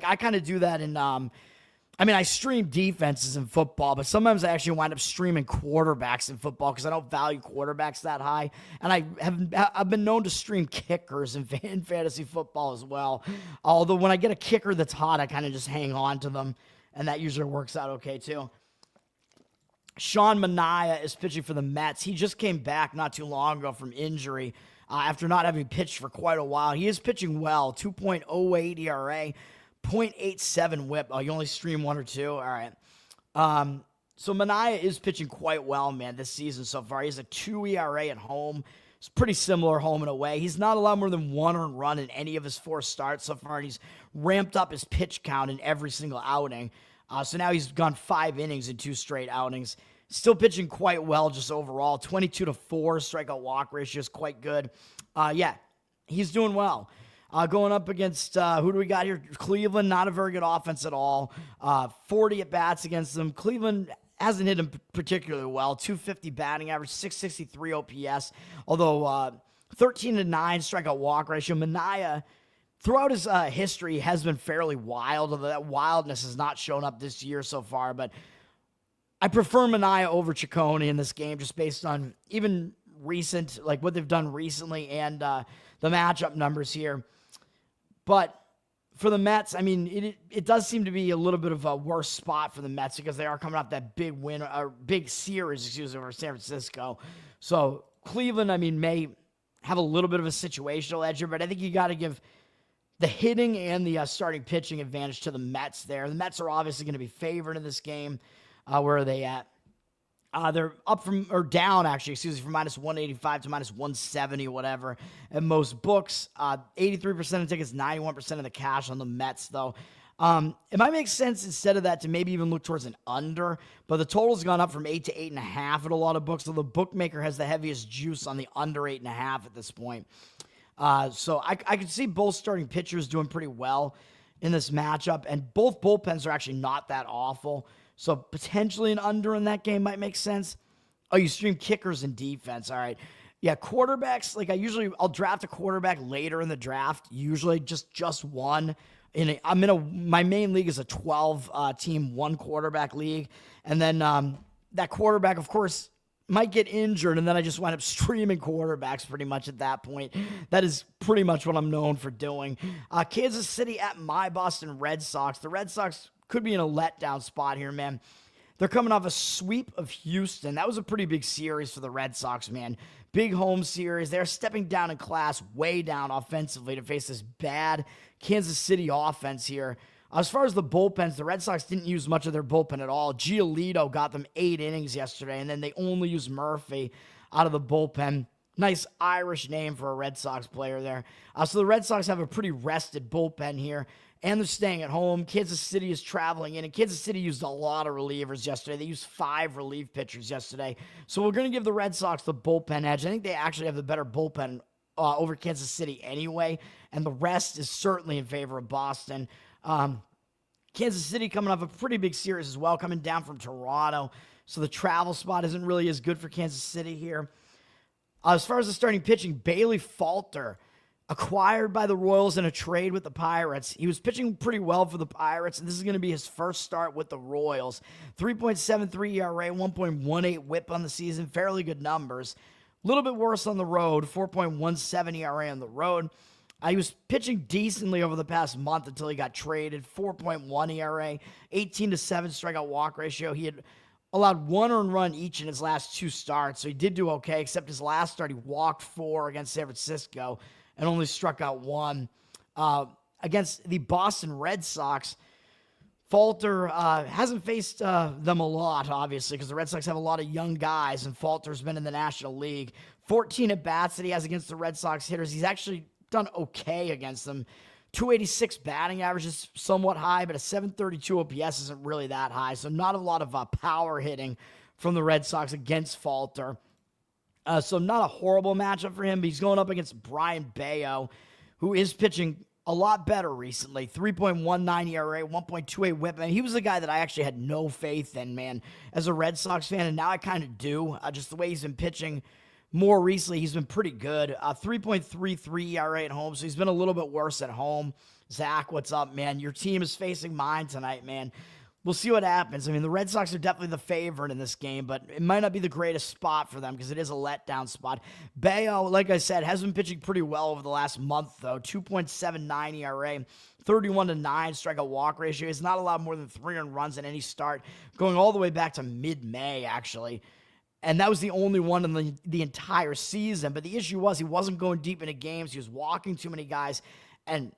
I kind of do that in, I stream defenses in football, but sometimes I actually wind up streaming quarterbacks in football because I don't value quarterbacks that high. And I've been known to stream kickers in fantasy football as well. Although when I get a kicker that's hot, I kind of just hang on to them, and that usually works out okay too. Sean Manaea is pitching for the Mets. He just came back not too long ago from injury after not having pitched for quite a while. He is pitching well, 2.08 ERA, 0.87 whip. Oh, you only stream 1 or 2? All right. So Manaea is pitching quite well, man, this season so far. He has a 2 ERA at home. It's pretty similar home and away. He's not allowed more than 1 earned run in any of his 4 starts so far, and he's ramped up his pitch count in every single outing. So now he's gone 5 innings in 2 straight outings. Still pitching quite well just overall. 22-4 strikeout walk ratio is quite good. Yeah, he's doing well. Going up against, who do we got here? Cleveland, not a very good offense at all. 40 at-bats against them. Cleveland hasn't hit him particularly well. 250 batting average, 663 OPS. Although 13-9 strikeout walk ratio. Manaea, throughout his history, has been fairly wild, although that wildness has not shown up this year so far. But I prefer Manaea over Ciccone in this game just based on even recent, like what they've done recently and the matchup numbers here. But for the Mets, I mean, it does seem to be a little bit of a worse spot for the Mets because they are coming off that big win, or big series, over San Francisco. So Cleveland, I mean, may have a little bit of a situational edge here, but I think you got to give the hitting and the starting pitching advantage to the Mets there. The Mets are obviously going to be favored in this game. Where are they at? They're up from, or down actually, from minus 185 to minus 170, whatever, at most books. 83% of tickets, 91% of the cash on the Mets, though. It might make sense instead of that to maybe even look towards an under, but the total's gone up from 8 to 8.5 at a lot of books, so the bookmaker has the heaviest juice on the under 8.5 at this point. So I could see both starting pitchers doing pretty well in this matchup, and both bullpens are actually not that awful. So potentially an under in that game might make sense. Oh, you stream kickers and defense. All right. Yeah, quarterbacks, like I'll draft a quarterback later in the draft, usually just one. My main league is a 12 team, one quarterback league. And then that quarterback, of course, might get injured, and then I just wind up streaming quarterbacks pretty much at that point. That is pretty much what I'm known for doing. Kansas City at my Boston Red Sox. The Red Sox could be in a letdown spot here, man. They're coming off a sweep of Houston. That was a pretty big series for the Red Sox, man. Big home series. They're stepping down in class, way down offensively to face this bad Kansas City offense here. As far as the bullpens, the Red Sox didn't use much of their bullpen at all. Giolito got them 8 innings yesterday, and then they only used Murphy out of the bullpen. Nice Irish name for a Red Sox player there. So the Red Sox have a pretty rested bullpen here, and they're staying at home. Kansas City is traveling in, and Kansas City used a lot of relievers yesterday. They used 5 relief pitchers yesterday. So we're going to give the Red Sox the bullpen edge. I think they actually have the better bullpen over Kansas City anyway, and the rest is certainly in favor of Boston. Kansas City coming off a pretty big series as well, coming down from Toronto. So the travel spot isn't really as good for Kansas City here. As far as the starting pitching, Bailey Falter, acquired by the Royals in a trade with the Pirates. He was pitching pretty well for the Pirates, and this is going to be his first start with the Royals. 3.73 ERA, 1.18 whip on the season, fairly good numbers. A little bit worse on the road, 4.17 ERA on the road. He was pitching decently over the past month until he got traded. 4.1 ERA, 18-7 strikeout walk ratio. He had allowed 1 earned run each in his last 2 starts, so he did do okay, except his last start he walked 4 against San Francisco and only struck out 1. Against the Boston Red Sox, Falter hasn't faced them a lot, obviously, because the Red Sox have a lot of young guys, and Falter's been in the National League. 14 at-bats that he has against the Red Sox hitters. He's actually done okay against them. 286 batting average is somewhat high, but a 732 OPS isn't really that high, so not a lot of power hitting from the Red Sox against Falter. So not a horrible matchup for him, but he's going up against Brian Bayo, who is pitching a lot better recently. 3.19 ERA, 1.28 whip. And he was the guy that I actually had no faith in, man, as a Red Sox fan, and now I kind of do. Just the way he's been pitching more recently, he's been pretty good. 3.33 ERA at home, so he's been a little bit worse at home. Zach, what's up, man? Your team is facing mine tonight, man. We'll see what happens. I mean, the Red Sox are definitely the favorite in this game, but it might not be the greatest spot for them because it is a letdown spot. Bayo, like I said, has been pitching pretty well over the last month, though. 2.79 ERA, 31-9 strikeout walk ratio. He's not allowed more than 3 earned runs in any start, going all the way back to mid-May, actually. And that was the only one in the entire season. But the issue was he wasn't going deep into games. He was walking too many guys. And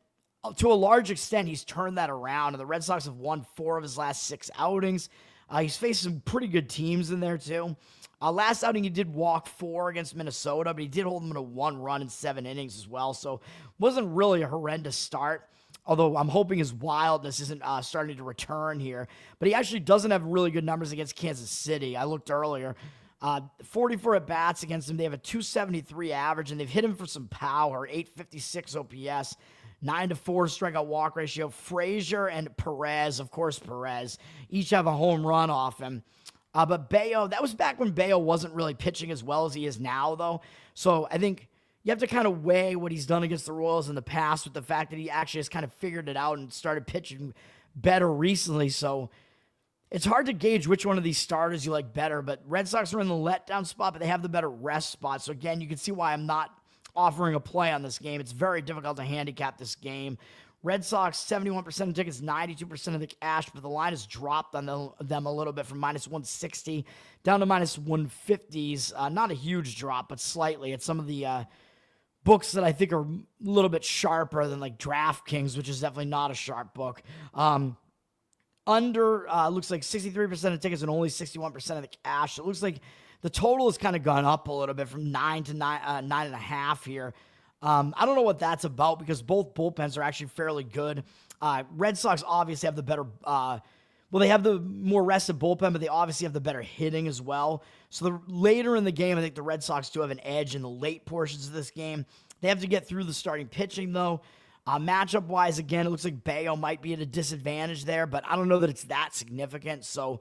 to a large extent, he's turned that around. And the Red Sox have won 4 of his last 6 outings. He's faced some pretty good teams in there, too. Last outing, he did walk 4 against Minnesota, but he did hold them to 1 run in 7 innings as well. So wasn't really a horrendous start. although I'm hoping his wildness isn't starting to return here. But he actually doesn't have really good numbers against Kansas City. I looked earlier. 44 at-bats against him. They have a 273 average, and they've hit him for some power, 856 OPS, 9-4 strikeout walk ratio. Frazier and Perez, of course Perez, each have a home run off him. But Bello, that was back when Bello wasn't really pitching as well as he is now, though. So I think you have to kind of weigh what he's done against the Royals in the past with the fact that he actually has kind of figured it out and started pitching better recently. So it's hard to gauge which one of these starters you like better, but Red Sox are in the letdown spot, but they have the better rest spot. So again, you can see why I'm not offering a play on this game. It's very difficult to handicap this game. Red Sox, 71% of tickets, 92% of the cash, but the line has dropped on them a little bit from minus 160 down to minus 150s. Not a huge drop, but slightly. It's some of the books that I think are a little bit sharper than like DraftKings, which is definitely not a sharp book. Under looks like 63% of tickets and only 61% of the cash. It looks like the total has kind of gone up a little bit from 9 to 9.5 here. I don't know what that's about because both bullpens are actually fairly good. Red Sox obviously have the better, they have the more rested bullpen, but they obviously have the better hitting as well. So later in the game, I think the Red Sox do have an edge in the late portions of this game. They have to get through the starting pitching, though. Matchup-wise, again, it looks like Bello might be at a disadvantage there, but I don't know that it's that significant. So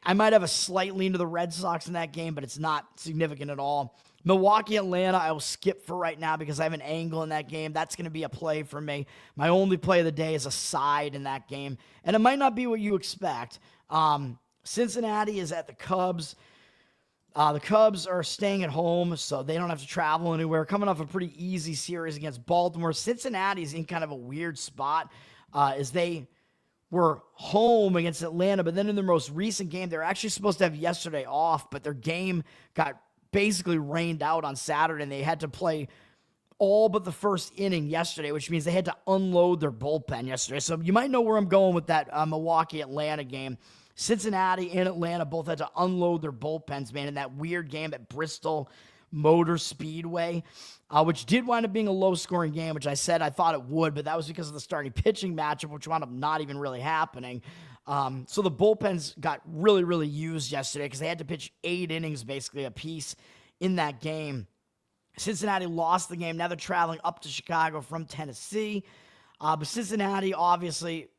I might have a slight lean to the Red Sox in that game, but it's not significant at all. Milwaukee, Atlanta, I will skip for right now because I have an angle in that game. That's going to be a play for me. My only play of the day is a side in that game, and it might not be what you expect. Cincinnati is at the Cubs. The Cubs are staying at home, so they don't have to travel anywhere. Coming off a pretty easy series against Baltimore. Cincinnati is in kind of a weird spot as they were home against Atlanta, but then in their most recent game, they're actually supposed to have yesterday off, but their game got basically rained out on Saturday, and they had to play all but the first inning yesterday, which means they had to unload their bullpen yesterday. So you might know where I'm going with that Milwaukee-Atlanta game. Cincinnati and Atlanta both had to unload their bullpens, man, in that weird game at Bristol Motor Speedway, which did wind up being a low-scoring game, which I said I thought it would, but that was because of the starting pitching matchup, which wound up not even really happening. So the bullpens got really, really used yesterday because they had to pitch 8 innings basically apiece in that game. Cincinnati lost the game. Now they're traveling up to Chicago from Tennessee. But Cincinnati obviously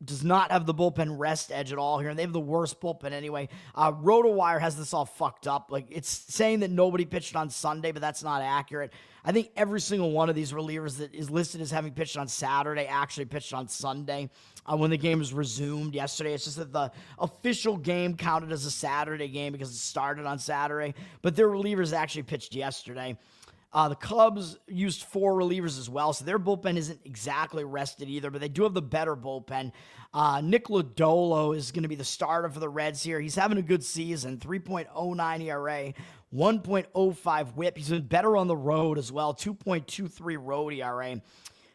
does not have the bullpen rest edge at all here, and they have the worst bullpen anyway. RotoWire has this all fucked up. Like, it's saying that nobody pitched on Sunday, but that's not accurate. I think every single one of these relievers that is listed as having pitched on Saturday actually pitched on Sunday when the game was resumed yesterday. It's just that the official game counted as a Saturday game because it started on Saturday, but their relievers actually pitched yesterday. The Cubs used 4 relievers as well, so their bullpen isn't exactly rested either, but they do have the better bullpen. Nick Lodolo is going to be the starter for the Reds here. He's having a good season, 3.09 ERA, 1.05 whip. He's been better on the road as well, 2.23 road ERA.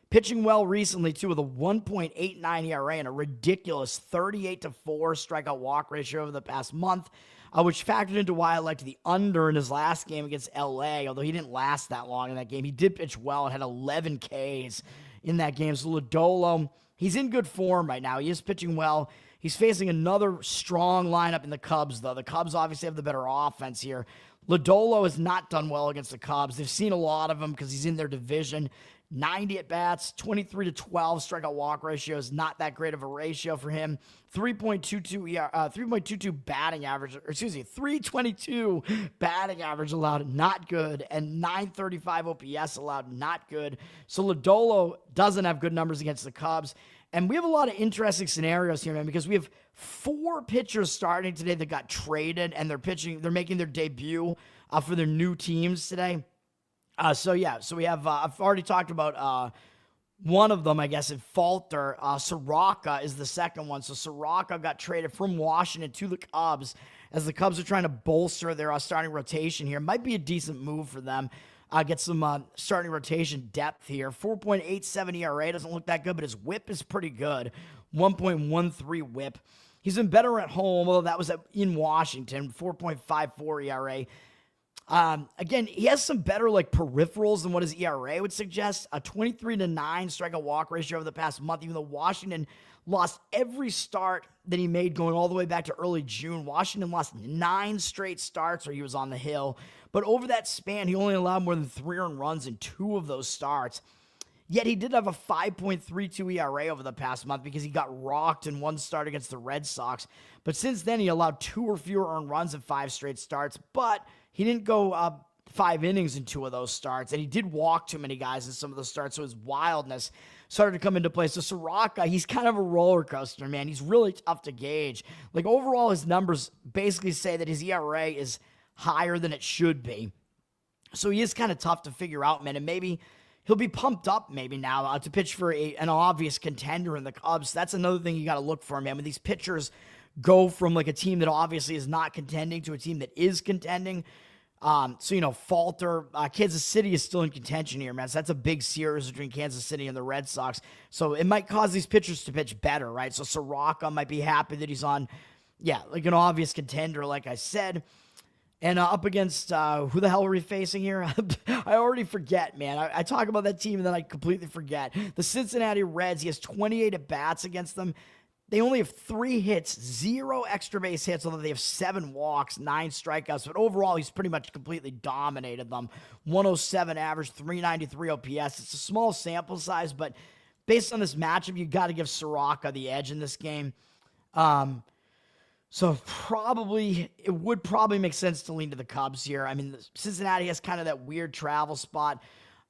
Pitching well recently, too, with a 1.89 ERA and a ridiculous 38-4 strikeout walk ratio over the past month. Which factored into why I liked the under in his last game against LA, although he didn't last that long in that game. He did pitch well and had 11 Ks in that game. So Lodolo, he's in good form right now. He is pitching well. He's facing another strong lineup in the Cubs, though. The Cubs obviously have the better offense here. Lodolo has not done well against the Cubs. They've seen a lot of him because he's in their division. 90 at-bats, 23-12 strikeout walk ratio is not that great of a ratio for him. 3.22 batting average, 322 batting average allowed, not good, and 935 OPS allowed, not good. So Lodolo doesn't have good numbers against the Cubs. And we have a lot of interesting scenarios here, man, because we have 4 pitchers starting today that got traded, and they're making their debut for their new teams today. So we have, I've already talked about one of them, I guess, in Falter. Soroka is the second one. So Soroka got traded from Washington to the Cubs as the Cubs are trying to bolster their starting rotation here. Might be a decent move for them. Get some starting rotation depth here. 4.87 ERA doesn't look that good, but his whip is pretty good. 1.13 whip. He's been better at home, although that was in Washington. 4.54 ERA. Again, he has some better like peripherals than what his ERA would suggest. A 23-9 strikeout walk ratio over the past month, even though Washington lost every start that he made going all the way back to early June. Washington lost 9 straight starts where he was on the hill. But over that span, he only allowed more than 3 earned runs in 2 of those starts. Yet he did have a 5.32 ERA over the past month because he got rocked in one start against the Red Sox. But since then, he allowed 2 or fewer earned runs in 5 straight starts. But he didn't go 5 innings in 2 of those starts. And he did walk too many guys in some of those starts. So his wildness started to come into play. So Soroka, he's kind of a roller coaster, man. He's really tough to gauge. Like overall, his numbers basically say that his ERA is higher than it should be. So he is kind of tough to figure out, man. And maybe he'll be pumped up maybe now to pitch for an obvious contender in the Cubs. That's another thing you got to look for, man. When these pitchers go from like a team that obviously is not contending to a team that is contending, falter. Kansas City is still in contention here, man. So that's a big series between Kansas City and the Red Sox. So it might cause these pitchers to pitch better, right? So Soroka might be happy that he's on, like an obvious contender, like I said. And up against, who the hell are we facing here? I already forget, man. I talk about that team and then I completely forget. The Cincinnati Reds, he has 28 at-bats against them. They only have 3 hits, 0 extra base hits, although they have 7 walks, 9 strikeouts. But overall, he's pretty much completely dominated them. 107 average, 393 OPS. It's a small sample size, but based on this matchup, you got to give Soroka the edge in this game. So it would probably make sense to lean to the Cubs here. I mean, Cincinnati has kind of that weird travel spot.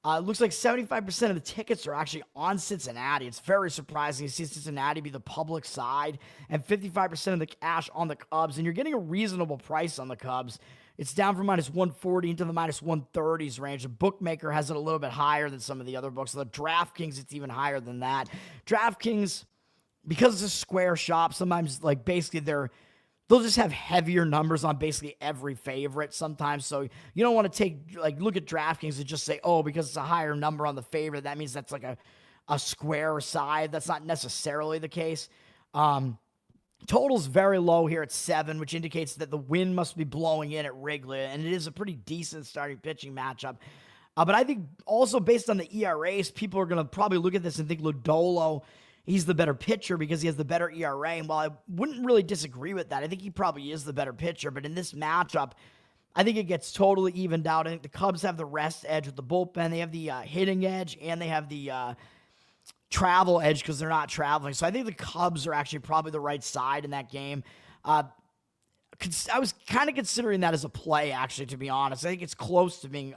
It looks like 75% of the tickets are actually on Cincinnati. It's very surprising to see Cincinnati be the public side and 55% of the cash on the Cubs. And you're getting a reasonable price on the Cubs. It's down from minus 140 into the minus 130s range. The bookmaker has it a little bit higher than some of the other books. The DraftKings, it's even higher than that. DraftKings, because it's a square shop, sometimes like basically they'll just have heavier numbers on basically every favorite sometimes. So you don't want to look at DraftKings and just say, oh, because it's a higher number on the favorite, that means that's like a square side. That's not necessarily the case. Total's very low here at 7, which indicates that the wind must be blowing in at Wrigley, and it is a pretty decent starting pitching matchup. But I think also based on the ERAs, people are going to probably look at this and think Lodolo, he's the better pitcher because he has the better ERA. And while I wouldn't really disagree with that, I think he probably is the better pitcher. But in this matchup, I think it gets totally evened out. I think the Cubs have the rest edge with the bullpen. They have the hitting edge, and they have the travel edge because they're not traveling. So I think the Cubs are actually probably the right side in that game. I was kind of considering that as a play, actually, to be honest. I think it's close to being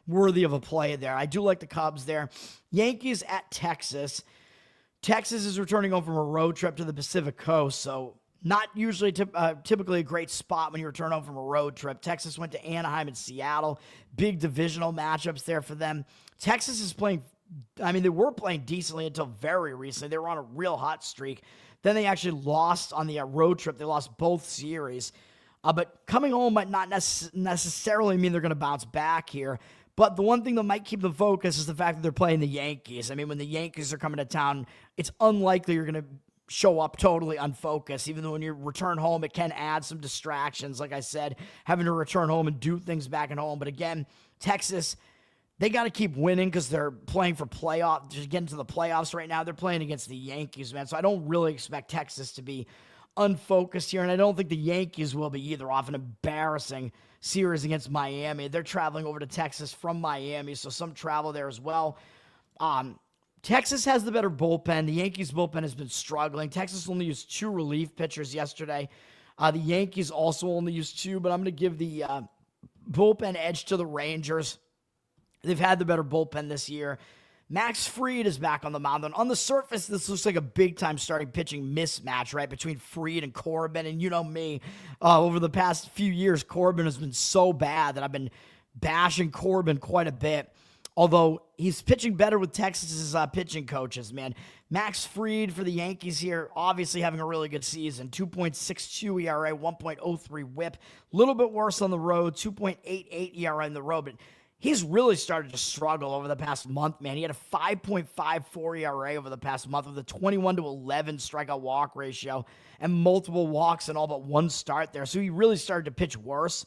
worthy of a play there. I do like the Cubs there. Yankees at Texas. Texas is returning home from a road trip to the Pacific Coast, so not usually typically a great spot when you return home from a road trip. Texas went to Anaheim and Seattle. Big divisional matchups there for them. Texas is playing, they were playing decently until very recently. They were on a real hot streak. Then they actually lost on the road trip. They lost both series. But coming home might not necessarily mean they're going to bounce back here. But the one thing that might keep them focused is the fact that they're playing the Yankees. I mean, when the Yankees are coming to town, it's unlikely you're going to show up totally unfocused. Even though when you return home, it can add some distractions. Like I said, having to return home and do things back at home. But again, Texas, they got to keep winning because they're playing for playoff. To get into the playoffs right now, they're playing against the Yankees, man. So I don't really expect Texas to be unfocused here. And I don't think the Yankees will be either, off an embarrassing series against Miami. They're traveling over to Texas from Miami, so some travel there as well. Texas has the better bullpen. The Yankees bullpen has been struggling. Texas only used 2 relief pitchers yesterday. The Yankees also only used 2, but I'm going to give the bullpen edge to the Rangers. They've had the better bullpen this year. Max Fried is back on the mound. And on the surface, this looks like a big-time starting pitching mismatch, right, between Fried and Corbin. And you know me, over the past few years, Corbin has been so bad that I've been bashing Corbin quite a bit. Although he's pitching better with Texas's pitching coaches, man. Max Fried for the Yankees here, obviously having a really good season. 2.62 ERA, 1.03 whip. A little bit worse on the road, 2.88 ERA on the road, but he's really started to struggle over the past month, man. He had a 5.54 ERA over the past month with a 21-11 strikeout walk ratio and multiple walks in all but one start there. So he really started to pitch worse.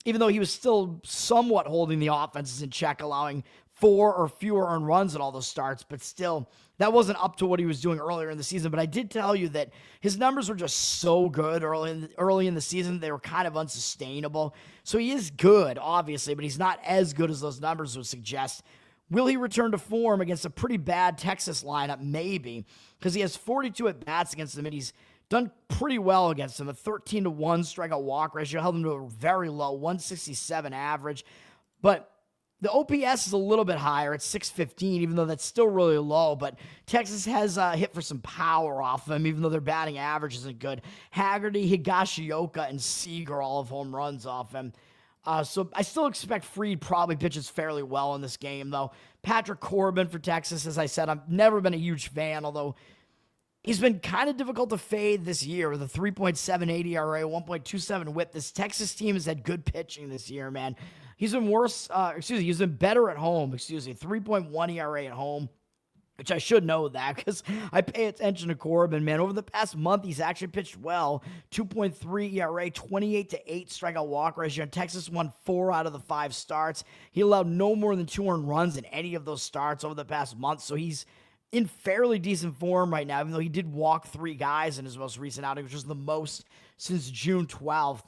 even though he was still somewhat holding the offenses in check, allowing 4 or fewer earned runs at all those starts, but still, that wasn't up to what he was doing earlier in the season. But I did tell you that his numbers were just so good early in the season, they were kind of unsustainable. So he is good, obviously, but he's not as good as those numbers would suggest. Will he return to form against a pretty bad Texas lineup? Maybe, because he has 42 at-bats against them, and he's done pretty well against them. A 13-1 strikeout walk ratio held him to a very low 167 average. But the OPS is a little bit higher at 615, even though that's still really low. But Texas has hit for some power off them, even though their batting average isn't good. Haggerty, Higashioka, and Seager all have home runs off him. So I still expect Fried probably pitches fairly well in this game, though. Patrick Corbin for Texas, as I said, I've never been a huge fan, although he's been kind of difficult to fade this year with a 3.78 ERA, 1.27 whip. This Texas team has had good pitching this year, man. He's been he's been better at home, 3.1 ERA at home, which I should know that because I pay attention to Corbin, man. Over the past month, he's actually pitched well. 2.3 ERA, 28-8 strikeout walk ratio. And Texas won 4 out of the 5 starts. He allowed no more than 2 earned runs in any of those starts over the past month, so he's in fairly decent form right now, even though he did walk 3 guys in his most recent outing, which was the most since June 12th.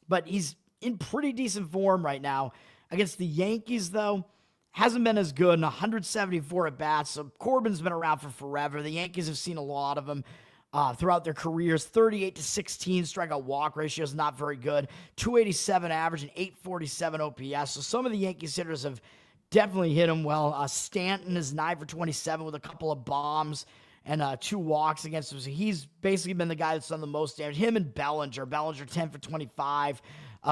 But he's in pretty decent form right now. Against the Yankees, though, hasn't been as good in 174 at-bats. So Corbin's been around for forever. The Yankees have seen a lot of him throughout their careers. 38-16 strikeout walk ratio is not very good. 287 average and 847 OPS. So some of the Yankees hitters have definitely hit him well. Stanton is 9 for 27 with a couple of bombs and 2 walks against him. So he's basically been the guy that's done the most damage. Him and Bellinger. Bellinger 10 for 25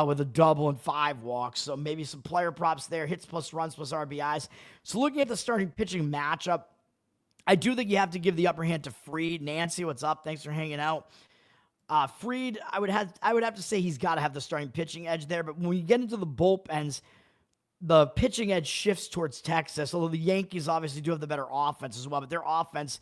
with a double and 5 walks. So maybe some player props there. Hits plus runs plus RBIs. So looking at the starting pitching matchup, I do think you have to give the upper hand to Fried. Nancy, what's up? Thanks for hanging out. Fried, I would have to say he's got to have the starting pitching edge there. But when you get into the bullpens, the pitching edge shifts towards Texas, although the Yankees obviously do have the better offense as well. But their offense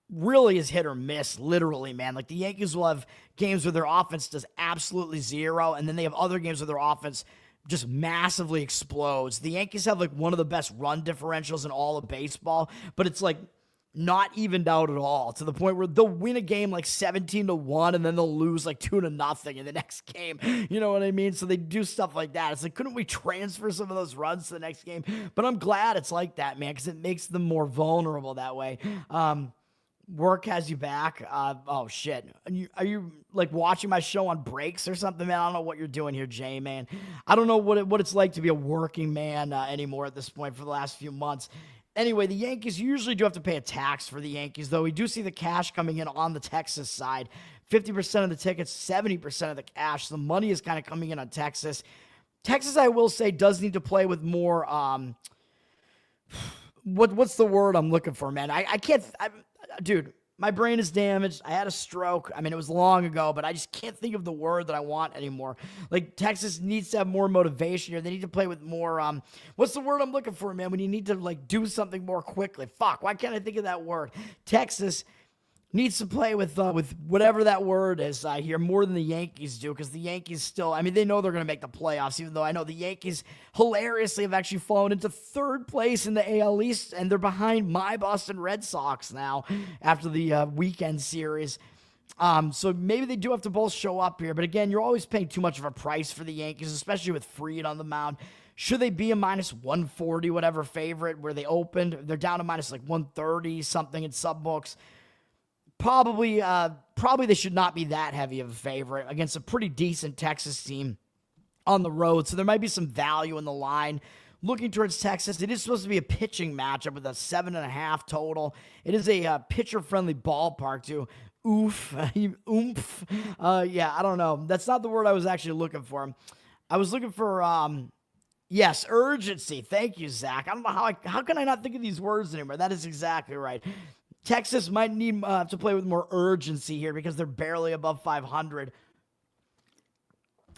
really is hit or miss, literally, man. Like, the Yankees will have games where their offense does absolutely zero, and then they have other games where their offense just massively explodes. The Yankees have, like, one of the best run differentials in all of baseball, but it's, like, not evened out at all, to the point where they'll win a game like 17-1 and then they'll lose like 2-0 in the next game. You know what I mean? So they do stuff like that. It's like, couldn't we transfer some of those runs to the next game? But I'm glad it's like that, man, because it makes them more vulnerable that way. Work has you back. Oh shit. Are you like watching my show on breaks or something, man? I don't know what you're doing here, Jay, man. I don't know what it's like to be a working man anymore at this point for the last few months. Anyway, the Yankees usually do have to pay a tax for the Yankees, though. We do see the cash coming in on the Texas side. 50% of the tickets, 70% of the cash. The money is kind of coming in on Texas. Texas, I will say, does need to play with more, what's the word I'm looking for, man? I can't, dude, my brain is damaged. I had a stroke. I mean, it was long ago, but I just can't think of the word that I want anymore. Like, Texas needs to have more motivation here. They need to play with more, what's the word I'm looking for, man? When you need to, like, do something more quickly. Fuck, why can't I think of that word? Texas needs to play with whatever that word is here more than the Yankees do, because the Yankees still, I mean, they know they're going to make the playoffs, even though I know the Yankees hilariously have actually fallen into 3rd place in the AL East, and they're behind my Boston Red Sox now after the weekend series. So maybe they do have to both show up here, but again, you're always paying too much of a price for the Yankees, especially with Fried on the mound. Should they be a minus 140, whatever favorite, where they opened? They're down to minus like 130 something in sub books. Probably they should not be that heavy of a favorite against a pretty decent Texas team on the road. So there might be some value in the line. Looking towards Texas, it is supposed to be a pitching matchup with a 7.5 total. It is a pitcher-friendly ballpark too. Oomph. Yeah, I don't know. That's not the word I was actually looking for. I was looking for, yes, urgency. Thank you, Zach. I don't know how can I not think of these words anymore? That is exactly right. Texas might need to play with more urgency here because they're barely above 500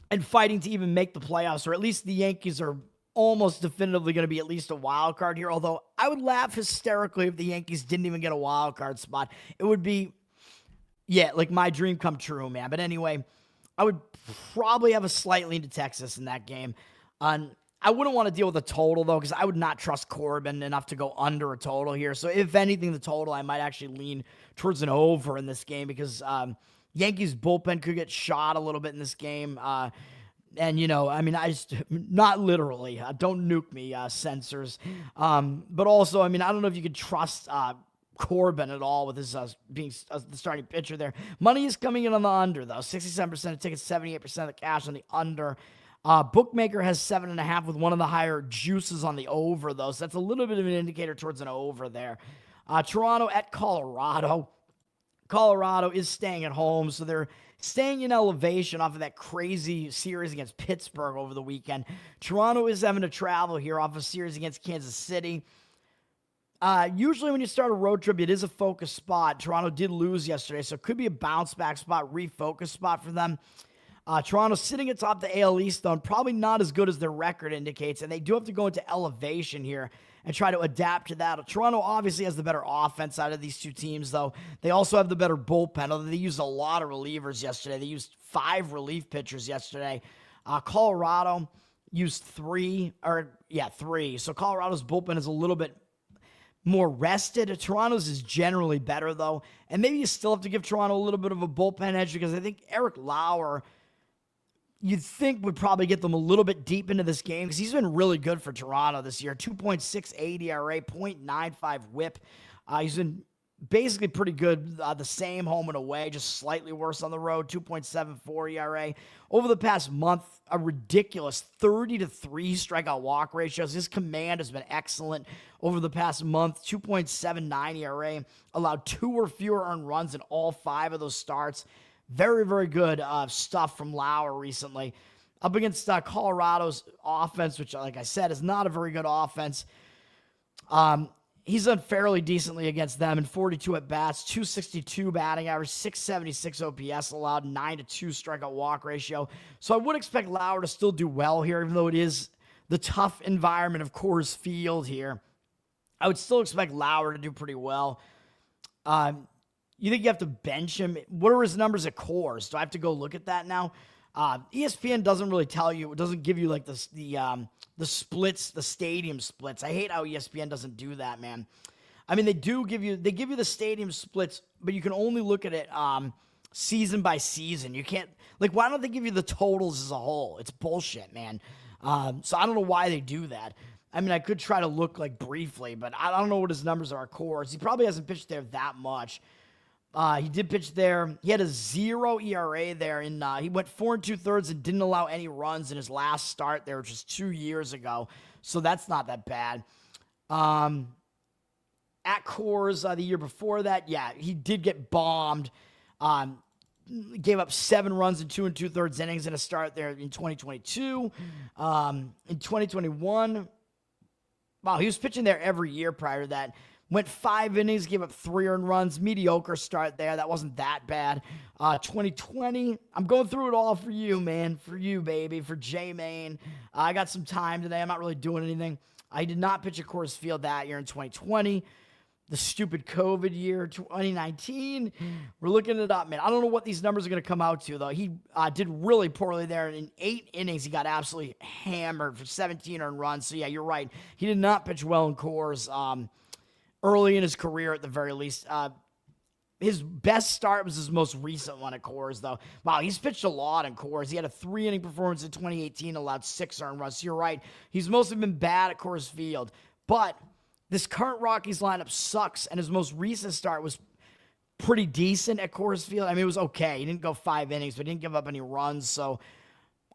and fighting to even make the playoffs, or at least the Yankees are almost definitively going to be at least a wild card here, although I would laugh hysterically if the Yankees didn't even get a wild card spot. It would be, yeah, like my dream come true, man. But anyway, I would probably have a slight lean to Texas in that game. I wouldn't want to deal with a total, though, because I would not trust Corbin enough to go under a total here. So if anything, the total, I might actually lean towards an over in this game because Yankees bullpen could get shot a little bit in this game. And, I just, not literally, don't nuke me, censors. But also, I don't know if you could trust Corbin at all with his being the starting pitcher there. Money is coming in on the under, though. 67% of tickets, 78% of the cash on the under. Bookmaker has 7.5 with one of the higher juices on the over, though. So that's a little bit of an indicator towards an over there. Toronto at Colorado. Colorado is staying at home, so they're staying in elevation off of that crazy series against Pittsburgh over the weekend. Toronto is having to travel here off a series against Kansas City. Usually when you start a road trip, it is a focus spot. Toronto did lose yesterday, so it could be a bounce-back spot, refocus spot for them. Toronto sitting atop the AL East, though, probably not as good as their record indicates, and they do have to go into elevation here and try to adapt to that. Toronto obviously has the better offense out of these two teams, though. They also have the better bullpen, although they used a lot of relievers yesterday. They used 5 relief pitchers yesterday. Colorado used 3. So Colorado's bullpen is a little bit more rested. Toronto's is generally better, though, and maybe you still have to give Toronto a little bit of a bullpen edge because I think Eric Lauer, you'd think, would probably get them a little bit deep into this game because he's been really good for Toronto this year. 2.68 ERA, 0.95 whip. He's been basically pretty good the same home and away, just slightly worse on the road, 2.74 ERA. Over the past month, a ridiculous 30-3 strikeout walk ratios. His command has been excellent over the past month, 2.79 ERA, allowed 2 or fewer earned runs in all 5 of those starts. Very, very good stuff from Lauer recently. Up against Colorado's offense, which, like I said, is not a very good offense. He's done fairly decently against them in 42 at-bats, 262 batting average, 676 OPS allowed, 9-2 strikeout walk ratio. So I would expect Lauer to still do well here, even though it is the tough environment of Coors Field here. I would still expect Lauer to do pretty well. You think you have to bench him? What are his numbers at Coors? Do I have to go look at that now? ESPN doesn't really tell you. It doesn't give you like the splits, the stadium splits. I hate how ESPN doesn't do that, man. They give you the stadium splits, but you can only look at it season by season. You can't, why don't they give you the totals as a whole? It's bullshit, man. So I don't know why they do that. I could try to look briefly, but I don't know what his numbers are at Coors. He probably hasn't pitched there that much. He did pitch there. He had a 0 ERA there. He went 4 2/3 and didn't allow any runs in his last start there, which was 2 years ago. So that's not that bad. At Coors the year before that, he did get bombed. Gave up 7 runs in 2 2/3 innings in a start there in 2022. In 2021, he was pitching there every year prior to that. Went 5 innings, gave up 3 earned runs. Mediocre start there. That wasn't that bad. 2020, I'm going through it all for you, man. For you, baby. For J-Main. I got some time today. I'm not really doing anything. I did not pitch at Coors Field that year in 2020. The stupid COVID year, 2019. We're looking it up, man. I don't know what these numbers are going to come out to, though. He did really poorly there. In 8 innings, he got absolutely hammered for 17 earned runs. So, yeah, you're right. He did not pitch well in Coors early in his career, at the very least. His best start was his most recent one at Coors, though. Wow, he's pitched a lot in Coors. He had a 3-inning performance in 2018, allowed 6 earned runs. So you're right. He's mostly been bad at Coors Field. But this current Rockies lineup sucks, and his most recent start was pretty decent at Coors Field. It was okay. He didn't go 5 innings, but he didn't give up any runs. So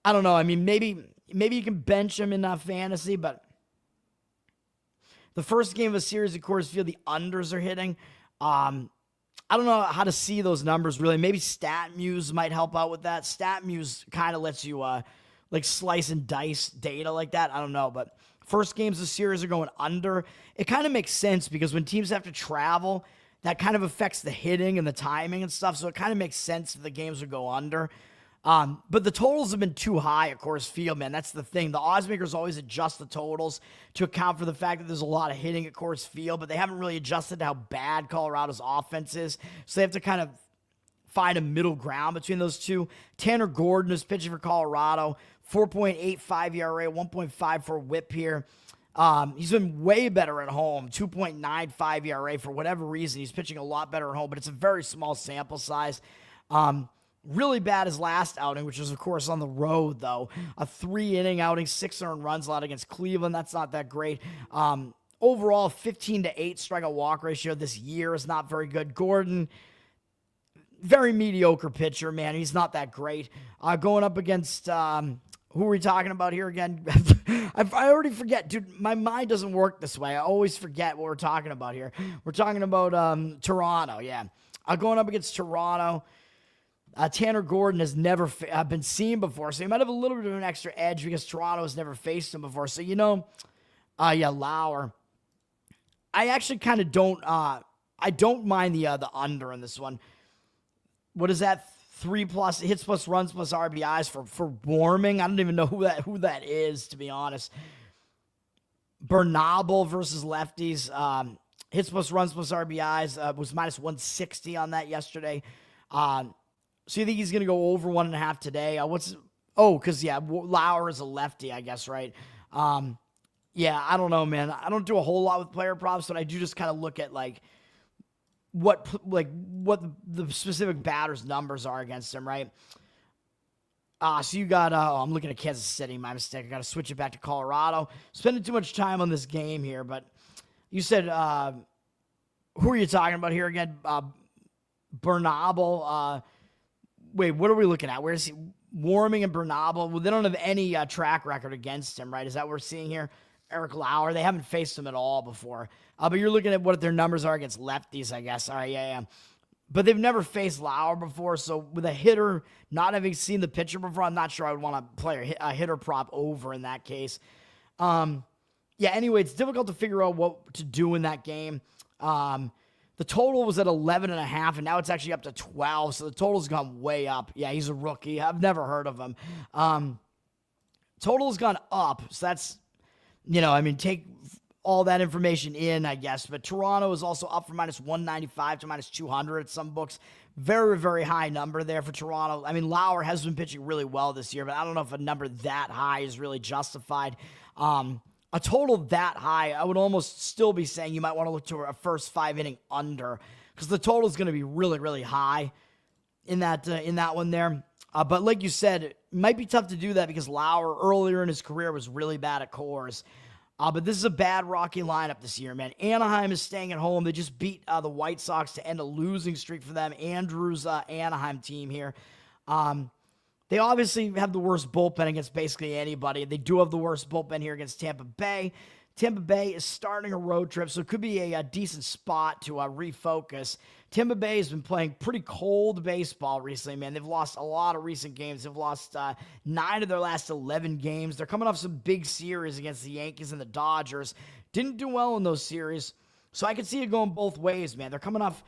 I don't know. Maybe you can bench him in fantasy, but the first game of a series at Coors Field, the unders are hitting. I don't know how to see those numbers, really. Maybe StatMuse might help out with that. StatMuse kind of lets you slice and dice data like that. I don't know, but first games of the series are going under. It kind of makes sense because when teams have to travel, that kind of affects the hitting and the timing and stuff, so it kind of makes sense that the games would go under. But the totals have been too high at Coors Field, man. That's the thing. The odds makers always adjust the totals to account for the fact that there's a lot of hitting at Coors Field, but they haven't really adjusted to how bad Colorado's offense is. So they have to kind of find a middle ground between those two. Tanner Gordon is pitching for Colorado, 4.85 ERA, 1.54 whip here. He's been way better at home, 2.95 ERA. For whatever reason, he's pitching a lot better at home, but it's a very small sample size. Really bad his last outing, which was, of course, on the road, though. A 3-inning outing, 6 earned runs allowed against Cleveland. That's not that great. Overall, 15-8 strikeout walk ratio this year is not very good. Gordon, very mediocre pitcher, man. He's not that great. Going up against, who are we talking about here again? I already forget. Dude, my mind doesn't work this way. I always forget what we're talking about here. We're talking about Toronto, yeah. Going up against Toronto. Tanner Gordon has never been seen before, so he might have a little bit of an extra edge because Toronto has never faced him before. So, Lauer. I actually kind of don't, I don't mind the under in this one. What is that? 3+ hits plus runs plus RBIs for Warming. I don't even know who that is, to be honest. Bernabel versus lefties. Hits plus runs plus RBIs was minus 160 on that yesterday. So you think he's going to go over 1.5 today? Because Lauer is a lefty, I guess, right? Yeah, I don't know, man. I don't do a whole lot with player props, but I do just kind of look at what the specific batter's numbers are against him, right? So you got, I'm looking at Kansas City, my mistake. I got to switch it back to Colorado. Spending too much time on this game here, but you said, who are you talking about here again? Bernabel. Wait, what are we looking at? Where's he? Warming and Bernabel. Well, they don't have any track record against him, right? Is that what we're seeing here? Eric Lauer. They haven't faced him at all before. But you're looking at what their numbers are against lefties, I guess. All right, yeah. But they've never faced Lauer before, so with a hitter, not having seen the pitcher before, I'm not sure I would want to play a hitter prop over in that case. Anyway, it's difficult to figure out what to do in that game. The total was at 11.5, and now it's actually up to 12, so the total's gone way up. Yeah, he's a rookie. I've never heard of him. Total's gone up, so that's, take all that information in, I guess. But Toronto is also up from minus 195 to minus 200 at some books. Very, very high number there for Toronto. I mean, Lauer has been pitching really well this year, but I don't know if a number that high is really justified. A total that high, I would almost still be saying you might want to look to a first 5-inning under, because the total is going to be really, really high in that one there. But like you said, it might be tough to do that because Lauer earlier in his career was really bad at Coors. But this is a bad Rocky lineup this year, man. Anaheim is staying at home. They just beat the White Sox to end a losing streak for them. Andrew's Anaheim team here. They obviously have the worst bullpen against basically anybody. They do have the worst bullpen here against Tampa Bay. Tampa Bay is starting a road trip, so it could be a decent spot to refocus. Tampa Bay has been playing pretty cold baseball recently, man. They've lost a lot of recent games. They've lost 9 of their last 11 games. They're coming off some big series against the Yankees and the Dodgers. Didn't do well in those series, so I could see it going both ways, man. They're coming off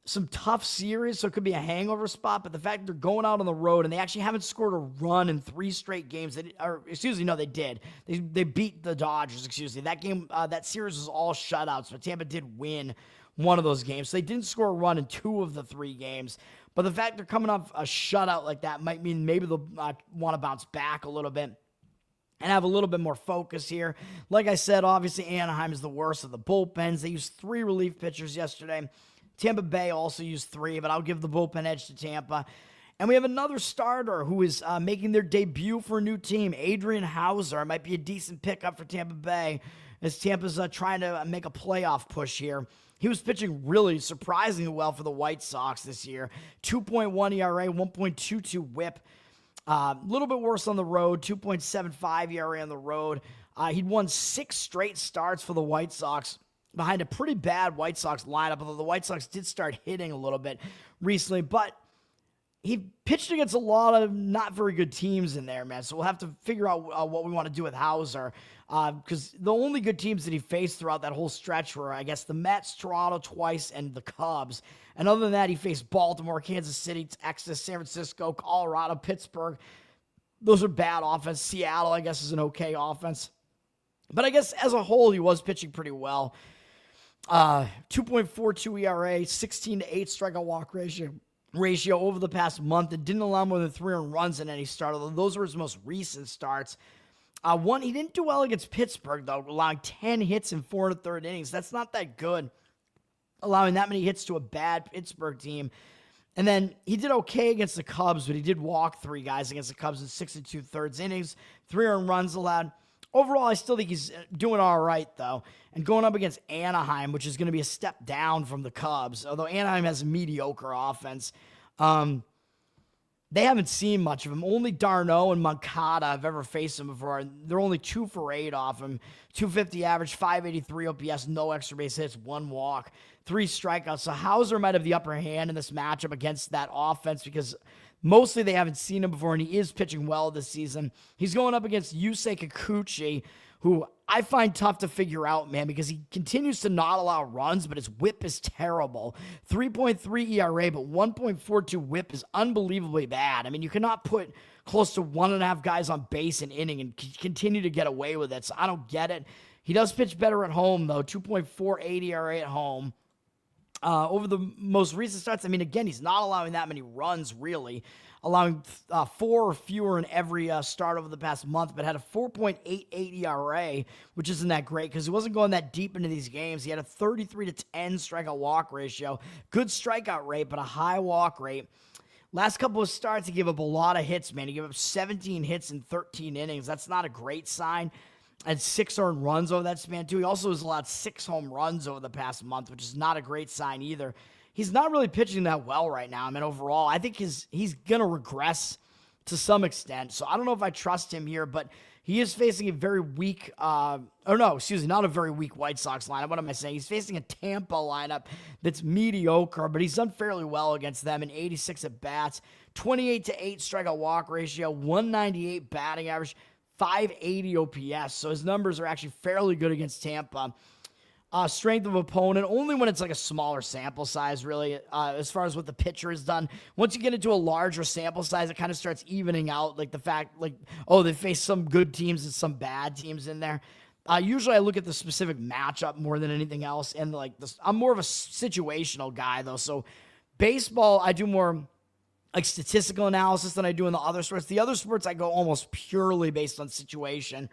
some tough series, so it could be a hangover spot, but the fact that they're going out on the road and they actually haven't scored a run in 3 straight games, they did. They beat the Dodgers, That game, that series was all shutouts, but Tampa did win one of those games. So they didn't score a run in 2 of the 3 games, but the fact they're coming off a shutout like that might mean maybe they'll want to bounce back a little bit and have a little bit more focus here. Like I said, obviously Anaheim is the worst of the bullpens. They used 3 relief pitchers yesterday. Tampa Bay also used 3, but I'll give the bullpen edge to Tampa. And we have another starter who is making their debut for a new team. Adrian Hauser might be a decent pickup for Tampa Bay as Tampa's trying to make a playoff push here. He was pitching really surprisingly well for the White Sox this year. 2.1 ERA, 1.22 whip. A little bit worse on the road, 2.75 ERA on the road. He'd won 6 straight starts for the White Sox behind a pretty bad White Sox lineup, although the White Sox did start hitting a little bit recently, but he pitched against a lot of not very good teams in there, man, so we'll have to figure out what we want to do with Hauser, because the only good teams that he faced throughout that whole stretch were, I guess, the Mets, Toronto twice, and the Cubs, and other than that, he faced Baltimore, Kansas City, Texas, San Francisco, Colorado, Pittsburgh. Those are bad offense. Seattle, I guess, is an okay offense, but I guess as a whole, he was pitching pretty well. 2.42 ERA, 16-8 strikeout walk ratio. ratio over the past month. It didn't allow more than 3 earned runs in any start, although those were his most recent starts. He didn't do well against Pittsburgh, though, allowing 10 hits in 4 1/3 innings. That's not that good, allowing that many hits to a bad Pittsburgh team. And then he did okay against the Cubs, but he did walk 3 guys against the Cubs in 6 2/3 innings, 3 earned runs allowed. Overall, I still think he's doing all right, though. And going up against Anaheim, which is going to be a step down from the Cubs, although Anaheim has a mediocre offense, they haven't seen much of him. Only Darno and Moncada have ever faced him before. They're only 2 for 8 off him. 250 average, 583 OPS, no extra base hits, 1 walk, 3 strikeouts. So Hauser might have the upper hand in this matchup against that offense because mostly they haven't seen him before, and he is pitching well this season. He's going up against Yusei Kikuchi, who I find tough to figure out, man, because he continues to not allow runs, but his whip is terrible. 3.3 ERA, but 1.42 whip is unbelievably bad. I mean, you cannot put close to 1.5 guys on base an inning and continue to get away with it, so I don't get it. He does pitch better at home, though, 2.48 ERA at home. Over the most recent starts, I mean, again, he's not allowing that many runs, really, allowing 4 or fewer in every start over the past month, but had a 4.88 ERA, which isn't that great because he wasn't going that deep into these games. He had a 33-10 strikeout walk ratio, good strikeout rate, but a high walk rate. Last couple of starts, he gave up a lot of hits, man. He gave up 17 hits in 13 innings. That's not a great sign. And 6 earned runs over that span, too. He also has allowed 6 home runs over the past month, which is not a great sign either. He's not really pitching that well right now. I mean, overall, I think he's going to regress to some extent. So I don't know if I trust him here, but he is facing a very weak, not a very weak White Sox lineup. What am I saying? He's facing a Tampa lineup that's mediocre, but he's done fairly well against them in 86 at-bats, 28-8 strikeout walk ratio, 198 batting average, 580 OPS. So his numbers are actually fairly good against Tampa. Strength of opponent, only when it's like a smaller sample size, really, as far as what the pitcher has done. Once you get into a larger sample size, it kind of starts evening out, like the fact, like, oh, they face some good teams and some bad teams in there. Usually I look at the specific matchup more than anything else, and like this, I'm more of a situational guy, though. So baseball, I do more like statistical analysis than I do in the other sports. The other sports, I go almost purely based on situation.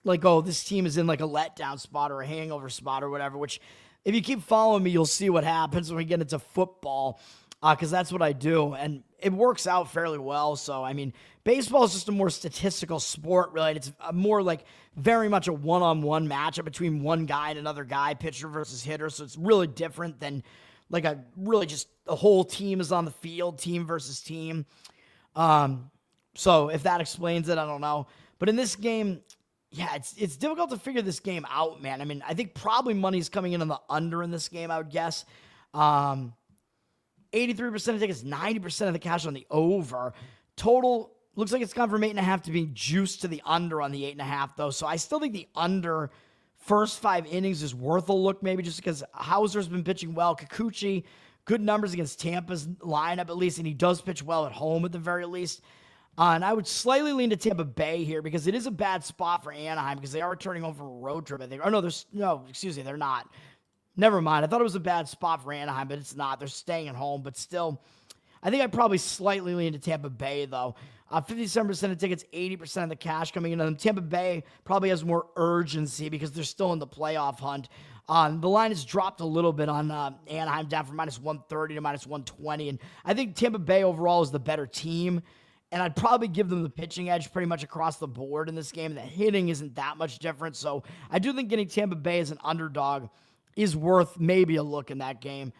Like, oh, this team is in like a letdown spot or a hangover spot or whatever, which if you keep following me, you'll see what happens when we get into football, because that's what I do. And it works out fairly well. So, I mean, baseball is just a more statistical sport, really. It's more like very much a one-on-one matchup between one guy and another guy, pitcher versus hitter. So it's really different than like the whole team is on the field, team versus team. So if that explains it, I don't know. But in this game, yeah, it's difficult to figure this game out, man. I mean, I think probably money's coming in on the under in this game, I would guess. 83% of tickets, 90% of the cash on the over. Total looks like it's gone from 8.5 to being juiced to the under on the 8.5, though. So I still think the under first 5 innings is worth a look, maybe just because Hauser's been pitching well. Kikuchi, good numbers against Tampa's lineup at least, and he does pitch well at home at the very least. And I would slightly lean to Tampa Bay here because it is a bad spot for Anaheim because they are returning home from a road trip, I think. They're not. Never mind. I thought it was a bad spot for Anaheim, but it's not. They're staying at home, but still, I think I'd probably slightly lean to Tampa Bay, though. 57% of tickets, 80% of the cash coming into them. Tampa Bay probably has more urgency because they're still in the playoff hunt. The line has dropped a little bit on Anaheim, down from -130 to -120. And I think Tampa Bay overall is the better team. And I'd probably give them the pitching edge pretty much across the board in this game. The hitting isn't that much different. So I do think getting Tampa Bay as an underdog is worth maybe a look in that game.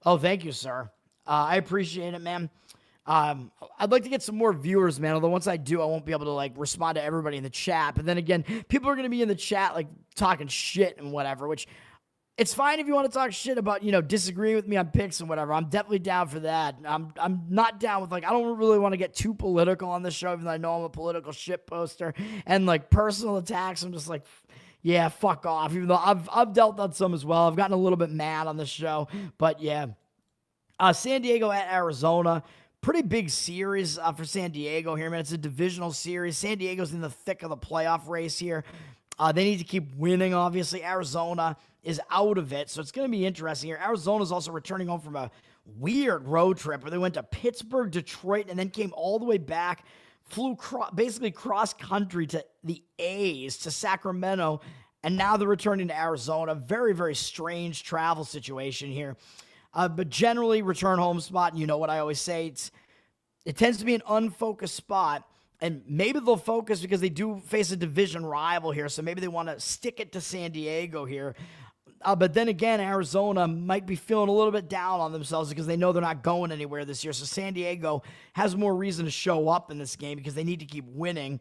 Oh, thank you, sir. I appreciate it, man. I'd like to get some more viewers, man. Although once I do, I won't be able to like respond to everybody in the chat. But then again, people are going to be in the chat like talking shit and whatever, which it's fine if you want to talk shit about, disagreeing with me on picks and whatever. I'm definitely down for that. I'm not down with I don't really want to get too political on this show, even though I know I'm a political shit poster and like personal attacks. I'm just like, yeah, fuck off. Even though I've dealt on some as well. I've gotten a little bit mad on this show, but yeah. San Diego at Arizona. Pretty big series for San Diego here, man. It's a divisional series. San Diego's in the thick of the playoff race here. They need to keep winning, obviously. Arizona is out of it, so it's going to be interesting here. Arizona's also returning home from a weird road trip where they went to Pittsburgh, Detroit, and then came all the way back, flew basically cross-country to the A's, to Sacramento, and now they're returning to Arizona. Very, very strange travel situation here. But generally, return home spot, and you know what I always say, it tends to be an unfocused spot, and maybe they'll focus because they do face a division rival here, so maybe they want to stick it to San Diego here. But then again, Arizona might be feeling a little bit down on themselves because they know they're not going anywhere this year. So San Diego has more reason to show up in this game because they need to keep winning.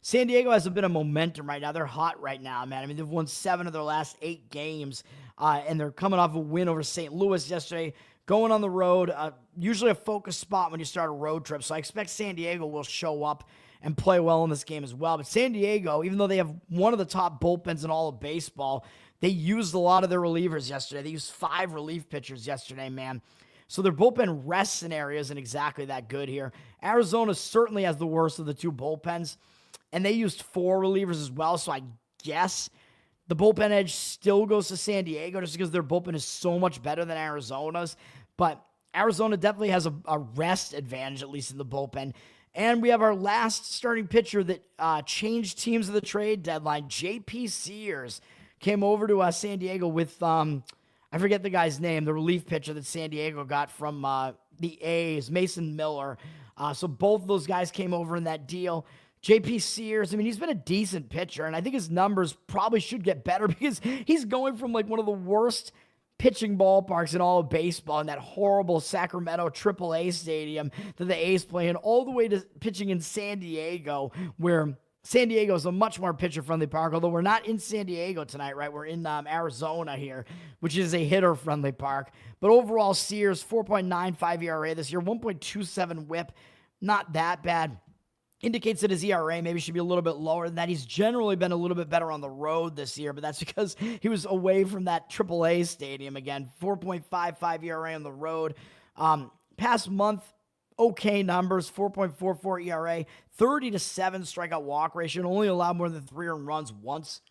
San Diego has a bit of momentum right now. They're hot right now, man. I mean, they've won 7 of their last 8 games, and they're coming off a win over St. Louis yesterday, going on the road. Usually a focus spot when you start a road trip. So I expect San Diego will show up and play well in this game as well. But San Diego, even though they have one of the top bullpens in all of baseball, they used a lot of their relievers yesterday. They used 5 relief pitchers yesterday, man. So their bullpen rest scenario isn't exactly that good here. Arizona certainly has the worst of the 2 bullpens, and they used 4 relievers as well. So I guess the bullpen edge still goes to San Diego just because their bullpen is so much better than Arizona's. But Arizona definitely has a rest advantage, at least in the bullpen. And we have our last starting pitcher that changed teams at the trade deadline. J.P. Sears came over to San Diego with, I forget the guy's name, the relief pitcher that San Diego got from the A's, Mason Miller. So both of those guys came over in that deal. J.P. Sears, I mean, he's been a decent pitcher, and I think his numbers probably should get better because he's going from like one of the worst pitching ballparks in all of baseball in that horrible Sacramento AAA stadium that the A's play in, all the way to pitching in San Diego, where San Diego is a much more pitcher-friendly park, although we're not in San Diego tonight, right? We're in Arizona here, which is a hitter-friendly park. But overall, Sears, 4.95 ERA this year, 1.27 whip, not that bad. Indicates that his ERA maybe should be a little bit lower than that. He's generally been a little bit better on the road this year, but that's because he was away from that AAA stadium again. 4.55 ERA on the road. Past month, okay numbers, 4.44 ERA, 30-7 strikeout walk ratio, and only allowed more than 3 earned runs once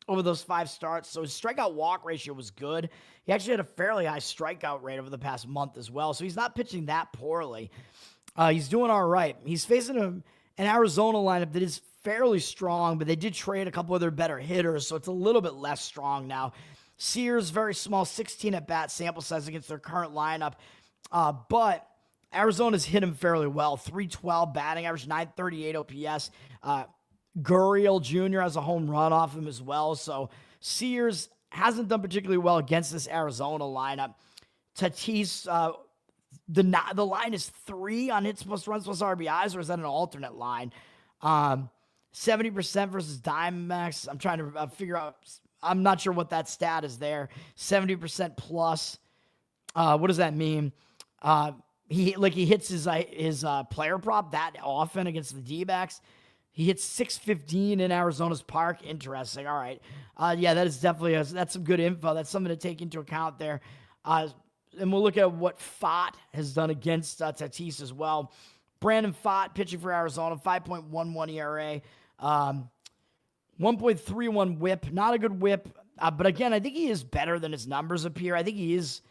over those 5 starts. So his strikeout walk ratio was good. He actually had a fairly high strikeout rate over the past month as well. So he's not pitching that poorly. He's doing all right. He's facing an Arizona lineup that is fairly strong, but they did trade a couple of their better hitters, so it's a little bit less strong now. Sears, very small, 16 at-bat sample size against their current lineup, but Arizona's hit him fairly well. 312 batting average, 938 OPS. Gurriel Jr. has a home run off him as well, so Sears hasn't done particularly well against this Arizona lineup. Tatis, the line is 3 on hits plus runs plus RBIs, or is that an alternate line? 70% versus Diamondbacks. I'm trying to figure out. I'm not sure what that stat is there. 70% plus. What does that mean? He hits his player prop that often against the D-backs. He hits 615 in Arizona's park. Interesting. All right. Yeah, that is definitely that's some good info. That's something to take into account there. And we'll look at what Fott has done against Tatis as well. Brandon Fott pitching for Arizona, 5.11 ERA, 1.31 whip. Not a good whip, but again, I think he is better than his numbers appear. I think he is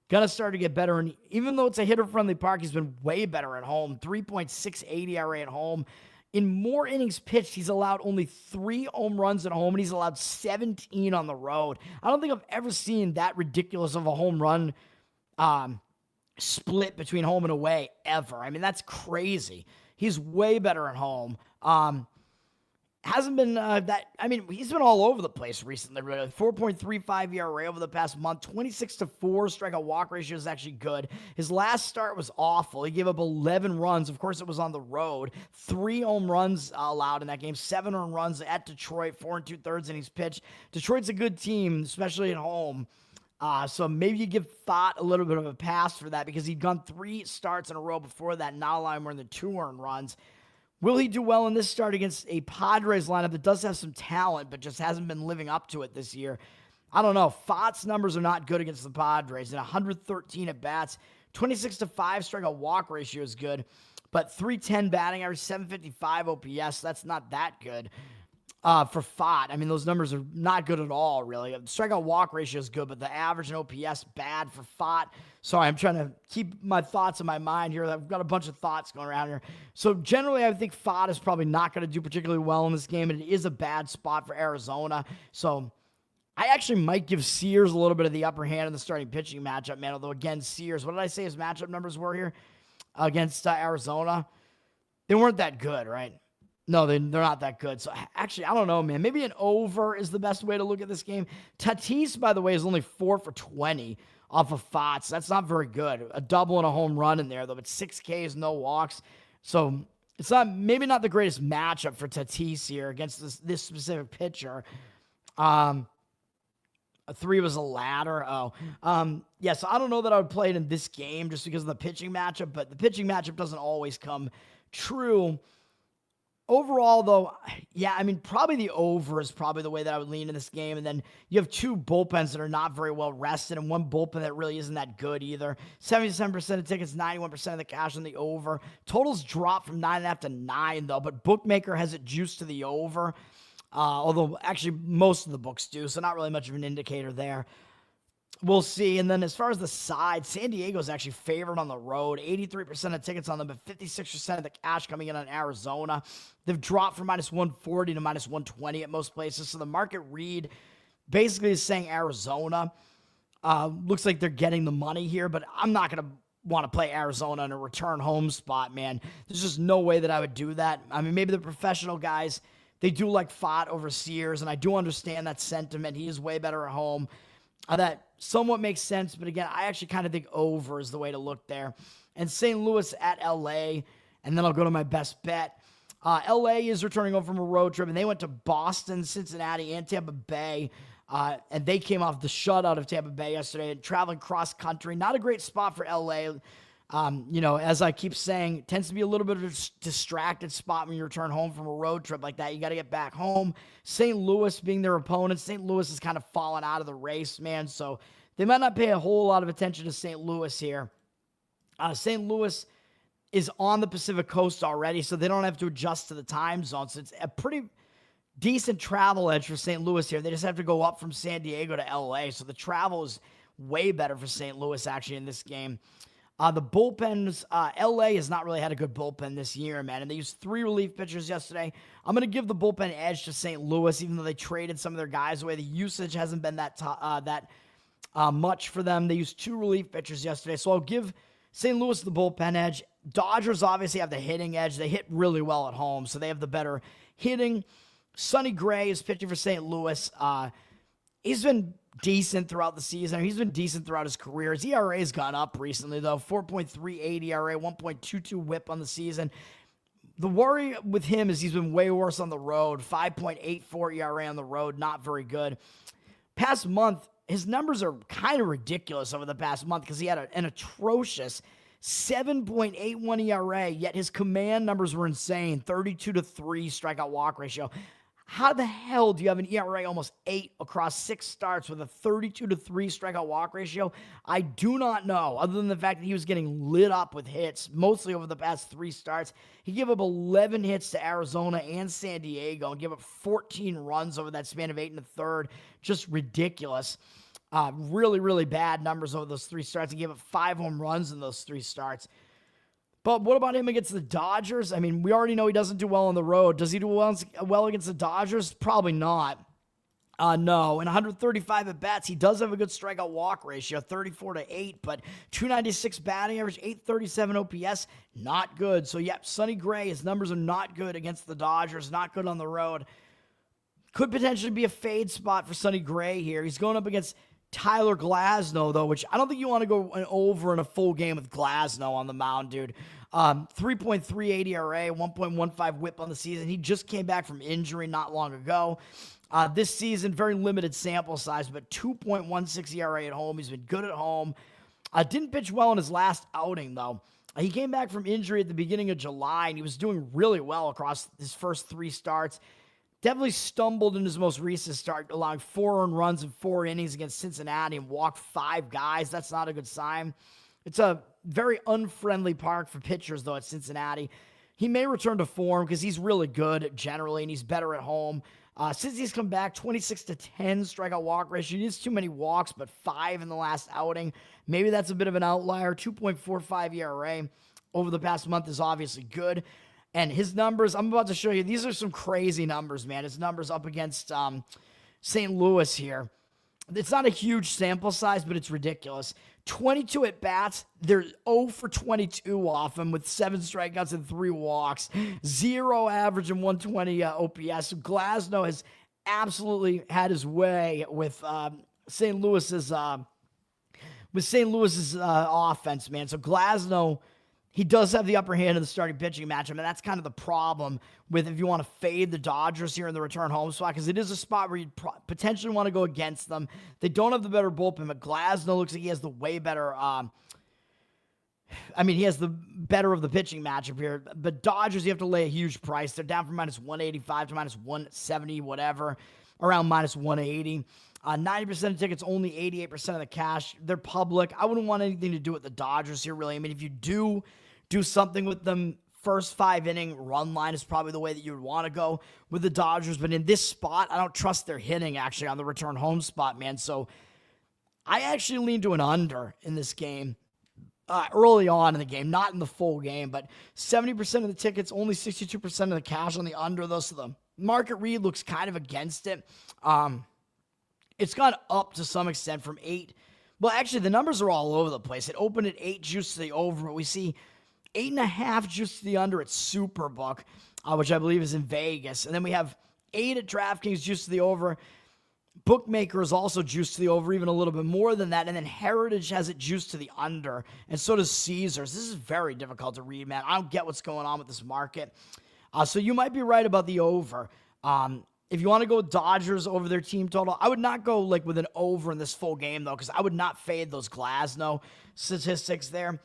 going to start to get better. And even though it's a hitter-friendly park, he's been way better at home. 3.68 ERA at home. In more innings pitched, he's allowed only 3 home runs at home, and he's allowed 17 on the road. I don't think I've ever seen that ridiculous of a home run split between home and away ever. I mean, that's crazy. He's way better at home. Hasn't been he's been all over the place recently. Really. 4.35 ERA over the past month. 26-4 strikeout walk ratio is actually good. His last start was awful. He gave up 11 runs. Of course, it was on the road. 3 home runs allowed in that game. 7 earned runs at Detroit. 4 2/3 innings pitched. Detroit's a good team, especially at home. So maybe you give Fott a little bit of a pass for that because he'd gone 3 starts in a row before that, not allowing more than 2 earned runs. Will he do well in this start against a Padres lineup that does have some talent but just hasn't been living up to it this year? I don't know. Fott's numbers are not good against the Padres. And 113 at-bats, 26-5 strikeout walk ratio is good, but 310 batting average, 755 OPS. That's not that good. for Fott. I mean, those numbers are not good at all, really. The strikeout walk ratio is good, but the average and OPS bad for Fott. Sorry, I'm trying to keep my thoughts in my mind here. I've got a bunch of thoughts going around here. So generally, I think Fott is probably not going to do particularly well in this game, and it is a bad spot for Arizona. So I actually might give Sears a little bit of the upper hand in the starting pitching matchup, man. Although, again, Sears, what did I say his matchup numbers were here against Arizona? They weren't that good, right? No, they're not that good. So, actually, I don't know, man. Maybe an over is the best way to look at this game. Tatis, by the way, is only 4 for 20 off of Fox. That's not very good. A double and a home run in there, though. But 6 Ks, no walks. So, it's maybe not the greatest matchup for Tatis here against this specific pitcher. A 3 was a ladder. Yeah, so I don't know that I would play it in this game just because of the pitching matchup, but the pitching matchup doesn't always come true. Overall, though, yeah, I mean, probably the over is probably the way that I would lean in this game. And then you have 2 bullpens that are not very well rested and one bullpen that really isn't that good either. 77% of tickets, 91% of the cash on the over. Totals dropped from 9.5 to 9, though, but Bookmaker has it juiced to the over. Although, actually, most of the books do, so not really much of an indicator there. We'll see. And then as far as the side, San Diego's actually favored on the road. 83% of tickets on them, but 56% of the cash coming in on Arizona. They've dropped from minus 140 to minus 120 at most places. So the market read basically is saying Arizona. Looks like they're getting the money here, but I'm not going to want to play Arizona in a return home spot, man. There's just no way that I would do that. I mean, maybe the professional guys, they do like Fott over Sears, and I do understand that sentiment. He is way better at home. That somewhat makes sense, but again, I actually kind of think over is the way to look there. And St. Louis at LA, and then I'll go to my best bet. LA is returning home from a road trip, and they went to Boston, Cincinnati, and Tampa Bay, and they came off the shutout of Tampa Bay yesterday, traveling cross-country. Not a great spot for LA. As I keep saying, it tends to be a little bit of a distracted spot when you return home from a road trip like that. You got to get back home. St. Louis being their opponent, St. Louis has kind of fallen out of the race, man. So they might not pay a whole lot of attention to St. Louis here. St. Louis is on the Pacific Coast already, so they don't have to adjust to the time zone. So it's a pretty decent travel edge for St. Louis here. They just have to go up from San Diego to LA. So the travel is way better for St. Louis actually in this game. The bullpens, LA has not really had a good bullpen this year, man, and they used 3 relief pitchers yesterday. I'm going to give the bullpen edge to St. Louis, even though they traded some of their guys away. The usage hasn't been that much for them. They used 2 relief pitchers yesterday, so I'll give St. Louis the bullpen edge. Dodgers obviously have the hitting edge. They hit really well at home, so they have the better hitting. Sonny Gray is pitching for St. Louis. He's been decent throughout the season. He's been decent throughout his career. His ERA has gone up recently, though. 4.38 ERA, 1.22 whip on the season. The worry with him is he's been way worse on the road. 5.84 ERA on the road, not very good. Past month, his numbers are kind of ridiculous over the past month because he had an atrocious 7.81 ERA, yet his command numbers were insane. 32-3 strikeout walk ratio. How the hell do you have an ERA almost 8 across 6 starts with a 32-3 strikeout walk ratio? I do not know, other than the fact that he was getting lit up with hits, mostly over the past 3 starts. He gave up 11 hits to Arizona and San Diego and gave up 14 runs over that span of 8 1/3. Just ridiculous. Really, really bad numbers over those 3 starts. He gave up 5 home runs in those 3 starts. But what about him against the Dodgers? I mean, we already know he doesn't do well on the road. Does he do well against the Dodgers? Probably not. No. In 135 at-bats, he does have a good strikeout walk ratio, 34-8, but 296 batting average, 837 OPS, not good. So, yep, Sonny Gray, his numbers are not good against the Dodgers, not good on the road. Could potentially be a fade spot for Sonny Gray here. He's going up against Tyler Glasnow, though, which I don't think you want to go over in a full game with Glasnow on the mound, dude. 3.38 ERA, 1.15 whip on the season. He just came back from injury not long ago. This season, very limited sample size, but 2.16 ERA at home. He's been good at home. Didn't pitch well in his last outing, though. He came back from injury at the beginning of July, and he was doing really well across his first 3 starts. Definitely stumbled in his most recent start, allowing 4 earned runs in 4 innings against Cincinnati and walked 5 guys. That's not a good sign. It's a very unfriendly park for pitchers, though, at Cincinnati. He may return to form because he's really good generally, and he's better at home. Since he's come back, 26-10 strikeout walk ratio. He needs too many walks, but 5 in the last outing. Maybe that's a bit of an outlier. 2.45 ERA over the past month is obviously good. And his numbers, I'm about to show you, these are some crazy numbers, man. His numbers up against St. Louis here. It's not a huge sample size, but it's ridiculous. 22 at-bats. They're 0 for 22 off him with 7 strikeouts and 3 walks. 0 average and 120 OPS. So Glasnow has absolutely had his way with St. Louis's offense, man. So Glasnow, he does have the upper hand in the starting pitching matchup, and that's kind of the problem with if you want to fade the Dodgers here in the return home spot, because it is a spot where you potentially want to go against them. They don't have the better bullpen, but Glasnow looks like he has the way better. He has the better of the pitching matchup here. But Dodgers, you have to lay a huge price. They're down from -185 to -170, whatever, around -180. 90% of tickets, only 88% of the cash. They're public. I wouldn't want anything to do with the Dodgers here, really. I mean, if you do something with them, first 5-inning run line is probably the way that you would want to go with the Dodgers. But in this spot, I don't trust their hitting, actually, on the return home spot, man. So I actually lean to an under in this game early on in the game, not in the full game. But 70% of the tickets, only 62% of the cash on the under, though. So the market read looks kind of against it. It's gone up to some extent from 8. Well, actually, the numbers are all over the place. It opened at 8 juice to the over, but we see 8.5 juice to the under at Superbook, which I believe is in Vegas. And then we have 8 at DraftKings juice to the over. Bookmaker is also juiced to the over, even a little bit more than that. And then Heritage has it juiced to the under, and so does Caesars. This is very difficult to read, man. I don't get what's going on with this market. So you might be right about the over. If you want to go with Dodgers over their team total, I would not go like with an over in this full game, though, because I would not fade those Glasnow statistics there.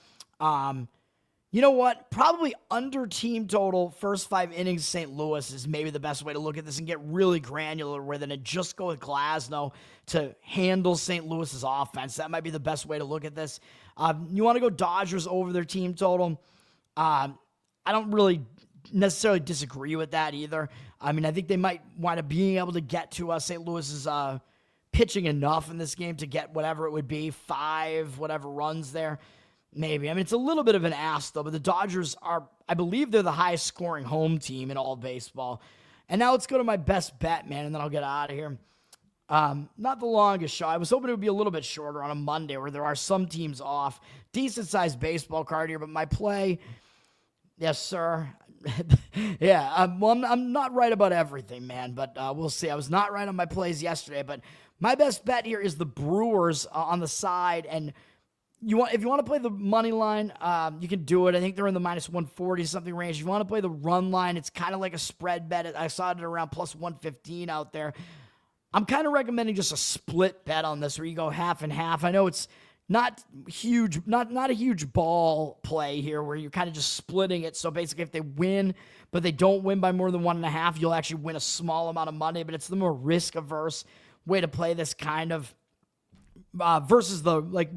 You know what? Probably under team total, first 5 innings, St. Louis is maybe the best way to look at this and get really granular with it and just go with Glasnow to handle St. Louis's offense. That might be the best way to look at this. You want to go Dodgers over their team total? I don't really necessarily disagree with that either. I mean, I think they might wind up being able to get to St. Louis's pitching enough in this game to get whatever it would be, 5, whatever runs there. Maybe. I mean, it's a little bit of an ask, though, but the Dodgers are, I believe they're the highest scoring home team in all of baseball. And now let's go to my best bet, man, and then I'll get out of here. Not the longest show. I was hoping it would be a little bit shorter on a Monday where there are some teams off. Decent-sized baseball card here, but my play, yes, sir. Yeah, well, I'm not right about everything, man, but we'll see. I was not right on my plays yesterday, but my best bet here is the Brewers on the side, and if you want to play the money line, you can do it. I think they're in the -140 something range. If you want to play the run line, it's kind of like a spread bet. I saw it at around +115 out there. I'm kind of recommending just a split bet on this where you go half and half. I know it's not huge, not a huge ball play here where you're kind of just splitting it. So basically if they win, but they don't win by more than 1.5, you'll actually win a small amount of money, but it's the more risk averse way to play this kind of, versus the, like,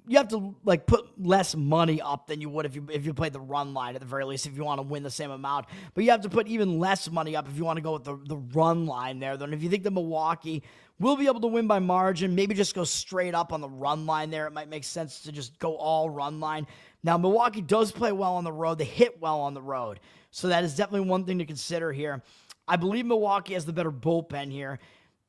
you have to like put less money up than you would if you played the run line at the very least if you want to win the same amount. But you have to put even less money up if you want to go with the run line there. Then if you think that Milwaukee will be able to win by margin, maybe just go straight up on the run line there. It might make sense to just go all run line. Now, Milwaukee does play well on the road. They hit well on the road. So that is definitely one thing to consider here. I believe Milwaukee has the better bullpen here.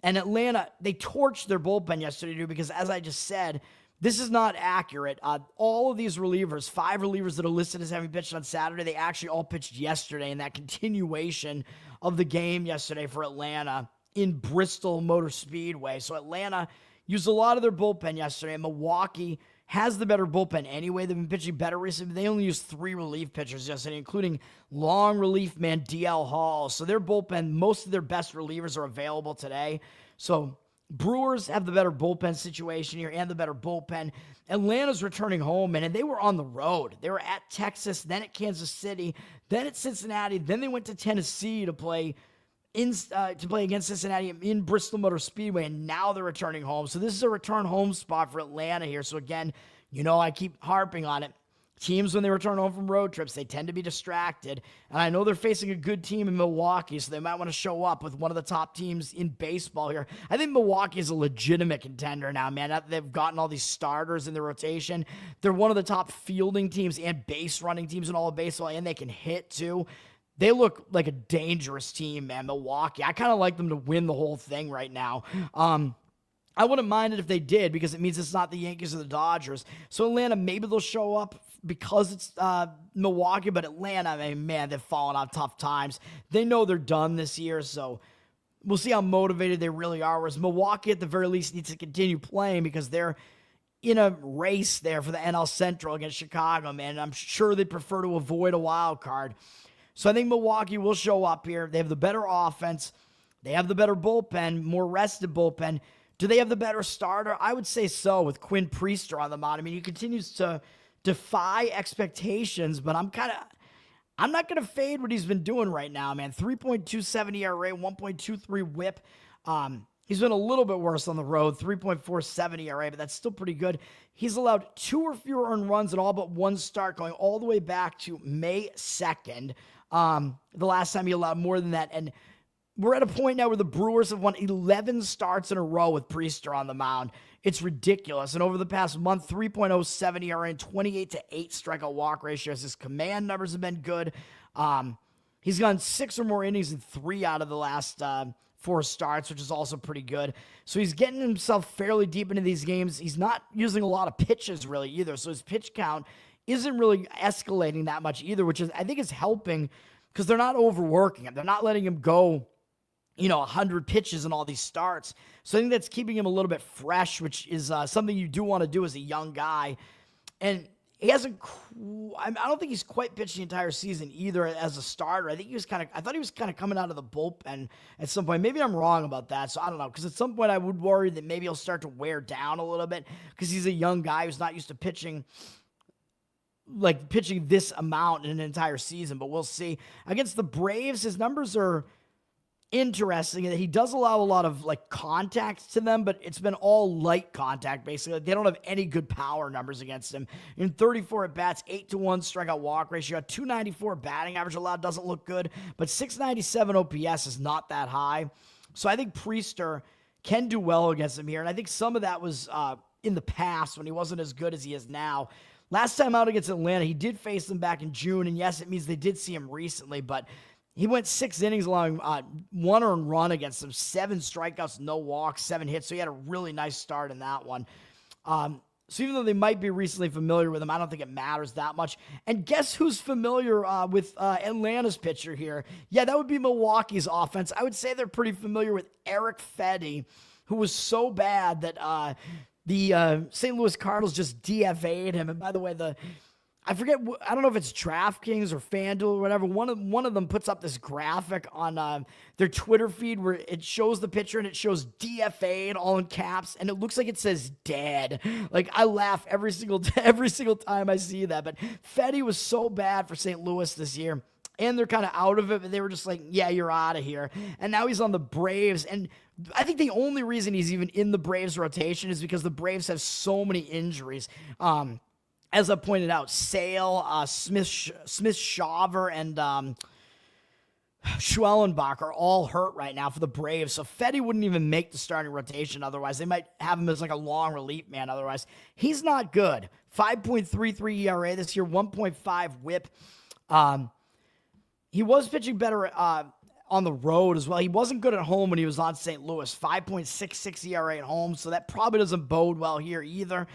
And Atlanta, they torched their bullpen yesterday too, because as I just said, this is not accurate. All of these relievers, 5 relievers that are listed as having pitched on Saturday, they actually all pitched yesterday in that continuation of the game yesterday for Atlanta in Bristol Motor Speedway. So Atlanta used a lot of their bullpen yesterday, and Milwaukee has the better bullpen anyway. They've been pitching better recently. They only used 3 relief pitchers yesterday, including long relief man DL Hall. So their bullpen, most of their best relievers are available today. So Brewers have the better bullpen situation here and the better bullpen. Atlanta's returning home, man, and they were on the road. They were at Texas, then at Kansas City, then at Cincinnati, then they went to Tennessee to play against Cincinnati in Bristol Motor Speedway, and now they're returning home. So this is a return home spot for Atlanta here. So again, I keep harping on it. Teams, when they return home from road trips, they tend to be distracted. And I know they're facing a good team in Milwaukee, so they might want to show up with one of the top teams in baseball here. I think Milwaukee is a legitimate contender now, man. They've gotten all these starters in the rotation. They're one of the top fielding teams and base running teams in all of baseball, and they can hit too. They look like a dangerous team, man, Milwaukee. I kind of like them to win the whole thing right now. I wouldn't mind it if they did, because it means it's not the Yankees or the Dodgers. So Atlanta, maybe they'll show up because it's Milwaukee, but Atlanta, I mean, man, they've fallen on tough times. They know they're done this year, so we'll see how motivated they really are. Whereas Milwaukee, at the very least, needs to continue playing because they're in a race there for the NL Central against Chicago, man. And I'm sure they'd prefer to avoid a wild card. So I think Milwaukee will show up here. They have the better offense. They have the better bullpen, more rested bullpen. Do they have the better starter? I would say so, with Quinn Priester on the mound. I mean, he continues to defy expectations, but I'm not going to fade what he's been doing right now, man. 3.27 ERA, 1.23 whip. He's been a little bit worse on the road, 3.47 ERA, but that's still pretty good. He's allowed 2 or fewer earned runs in all but one start, going all the way back to May 2nd. The last time he allowed more than that. And we're at a point now where the Brewers have won 11 starts in a row with Priester on the mound. It's ridiculous. And over the past month, 3.07 ERA and 28-8 strikeout walk ratios. His command numbers have been good. He's gone 6 or more innings in 3 out of the last 4 starts, which is also pretty good. So he's getting himself fairly deep into these games. He's not using a lot of pitches really either. So his pitch count isn't really escalating that much either, which is, I think, is helping because they're not overworking him. They're not letting him go 100 pitches in all these starts. So I think that's keeping him a little bit fresh, which is something you do want to do as a young guy. And he hasn't, I don't think he's quite pitched the entire season either as a starter. I think I thought he was kind of coming out of the bullpen at some point. Maybe I'm wrong about that. So I don't know. Because at some point I would worry that maybe he'll start to wear down a little bit because he's a young guy who's not used to pitching this amount in an entire season. But we'll see. Against the Braves, his numbers are interesting, that he does allow a lot of contact to them, but it's been all light contact basically. They don't have any good power numbers against him. In 34 at bats, 8-1 strikeout walk ratio, 294 batting average allowed, doesn't look good, but 697 OPS is not that high. So I think Priester can do well against him here, and I think some of that was in the past when he wasn't as good as he is now. Last time out against Atlanta, he did face them back in June, and yes, it means they did see him recently, but he went 6 innings, allowing 1 earned run against them, 7 strikeouts, no walks, 7 hits. So he had a really nice start in that one. So even though they might be recently familiar with him, I don't think it matters that much. And guess who's familiar with Atlanta's pitcher here? Yeah, that would be Milwaukee's offense. I would say they're pretty familiar with Eric Fedde, who was so bad that the St. Louis Cardinals just DFA'd him. And by the way, I forget, I don't know if it's DraftKings or FanDuel or whatever. One of them puts up this graphic on their Twitter feed where it shows the picture and it shows DFA'd all in caps, and it looks like it says dead. I laugh every single time I see that. But Fedde was so bad for St. Louis this year, and they're kind of out of it, but they were just like, yeah, you're out of here. And now he's on the Braves, and I think the only reason he's even in the Braves rotation is because the Braves have so many injuries. As I pointed out, Sale, Smith-Shawver, and Schwellenbach are all hurt right now for the Braves. So Fedde wouldn't even make the starting rotation otherwise. They might have him as a long relief man otherwise. He's not good. 5.33 ERA this year, 1.5 whip. He was pitching better on the road as well. He wasn't good at home when he was on St. Louis. 5.66 ERA at home, so that probably doesn't bode well here either.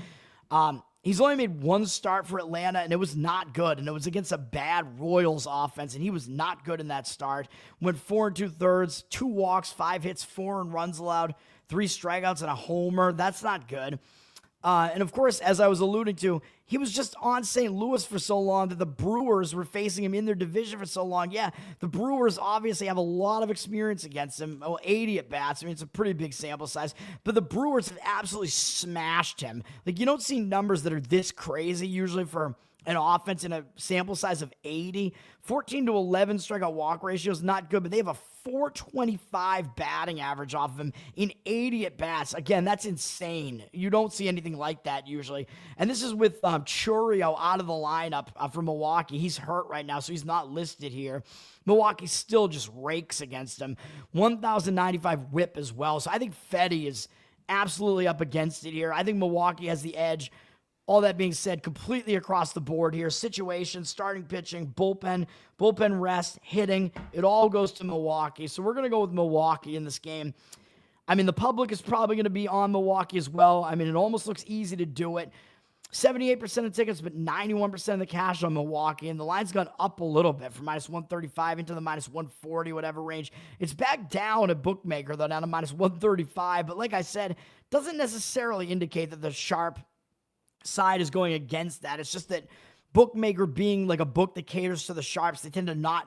He's only made 1 start for Atlanta, and it was not good. And it was against a bad Royals offense, and he was not good in that start. Went 4 2/3, 2 walks, 5 hits, 4 earned runs allowed, 3 strikeouts, and a homer. That's not good. And of course, as I was alluding to, he was just on St. Louis for so long that the Brewers were facing him in their division for so long. Yeah, the Brewers obviously have a lot of experience against him. 80 at bats. I mean, it's a pretty big sample size. But the Brewers have absolutely smashed him. You don't see numbers that are this crazy usually for an offense in a sample size of 80. 14-11 strikeout walk ratio is not good, but they have a 425 batting average off of him in 80 at bats. Again, that's insane. You don't see anything like that usually. And this is with Churio out of the lineup for Milwaukee. He's hurt right now, so he's not listed here. Milwaukee still just rakes against him. 1,095 whip as well. So I think Fetty is absolutely up against it here. I think Milwaukee has the edge. All that being said, completely across the board here. Situation, starting pitching, bullpen rest, hitting. It all goes to Milwaukee. So we're going to go with Milwaukee in this game. I mean, the public is probably going to be on Milwaukee as well. I mean, it almost looks easy to do it. 78% of tickets, but 91% of the cash on Milwaukee. And the line's gone up a little bit from -135 into the -140, whatever range. It's back down at Bookmaker, though, down to -135. But like I said, doesn't necessarily indicate that the sharp side is going against that. It's just that Bookmaker being like a book that caters to the sharps, they tend to not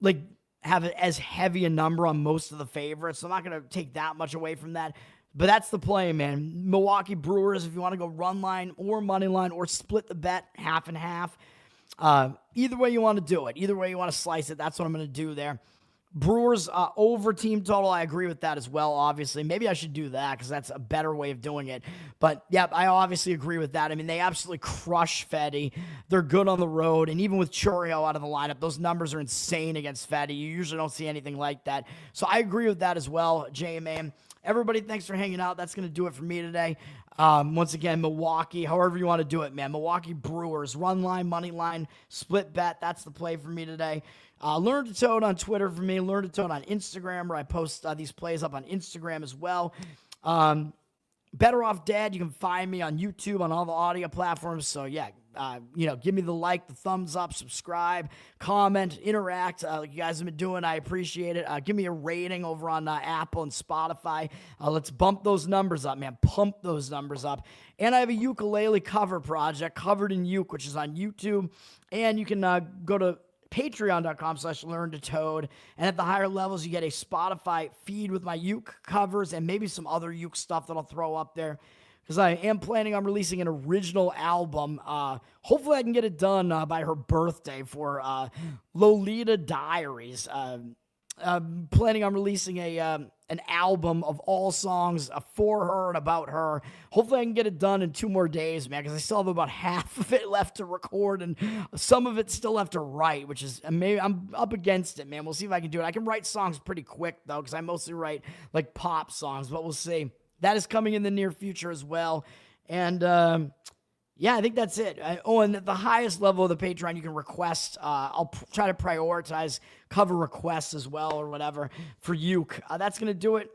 like have as heavy a number on most of the favorites. So I'm not going to take that much away from that. But that's the play, man. Milwaukee Brewers, if you want to go run line or money line or split the bet half and half. Either way you want to do it. Either way you want to slice it, that's what I'm going to do there. Brewers over team total, I agree with that as well, obviously. Maybe I should do that because that's a better way of doing it. But, yeah, I obviously agree with that. I mean, they absolutely crush Fetty. They're good on the road. And even with Churio out of the lineup, those numbers are insane against Fetty. You usually don't see anything like that. So I agree with that as well, JMA. Everybody, thanks for hanging out. That's going to do it for me today. Once again, Milwaukee, however you want to do it, man. Milwaukee Brewers, run line, money line, split bet. That's the play for me today. Learn to Toad on Twitter for me. Learn to Toad on Instagram, where I post these plays up on Instagram as well. Bettor Off Dead. You can find me on YouTube on all the audio platforms. So, yeah, give me the like, the thumbs up, subscribe, comment, interact like you guys have been doing. I appreciate it. Give me a rating over on Apple and Spotify. Let's bump those numbers up, man. Pump those numbers up. And I have a ukulele cover project, Covered in Uke, which is on YouTube. And you can go to patreon.com/learntotode. And at the higher levels, you get a Spotify feed with my uke covers and maybe some other uke stuff that I'll throw up there. Because I am planning on releasing an original album. Hopefully I can get it done by her birthday for Lolita Diaries. Planning on releasing an album of all songs for her and about her. Hopefully I can get it done in 2 more days, man, because I still have about half of it left to record and some of it still left to write, which is, maybe I'm up against it, man. We'll see if I can do it. I can write songs pretty quick, though, because I mostly write, like, pop songs, but we'll see. That is coming in the near future as well. And, yeah, I think that's it. And at the highest level of the Patreon, you can request. I'll try to prioritize cover requests as well or whatever for uke. That's going to do it.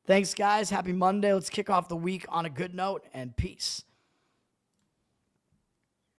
Thanks, guys. Happy Monday. Let's kick off the week on a good note, and peace.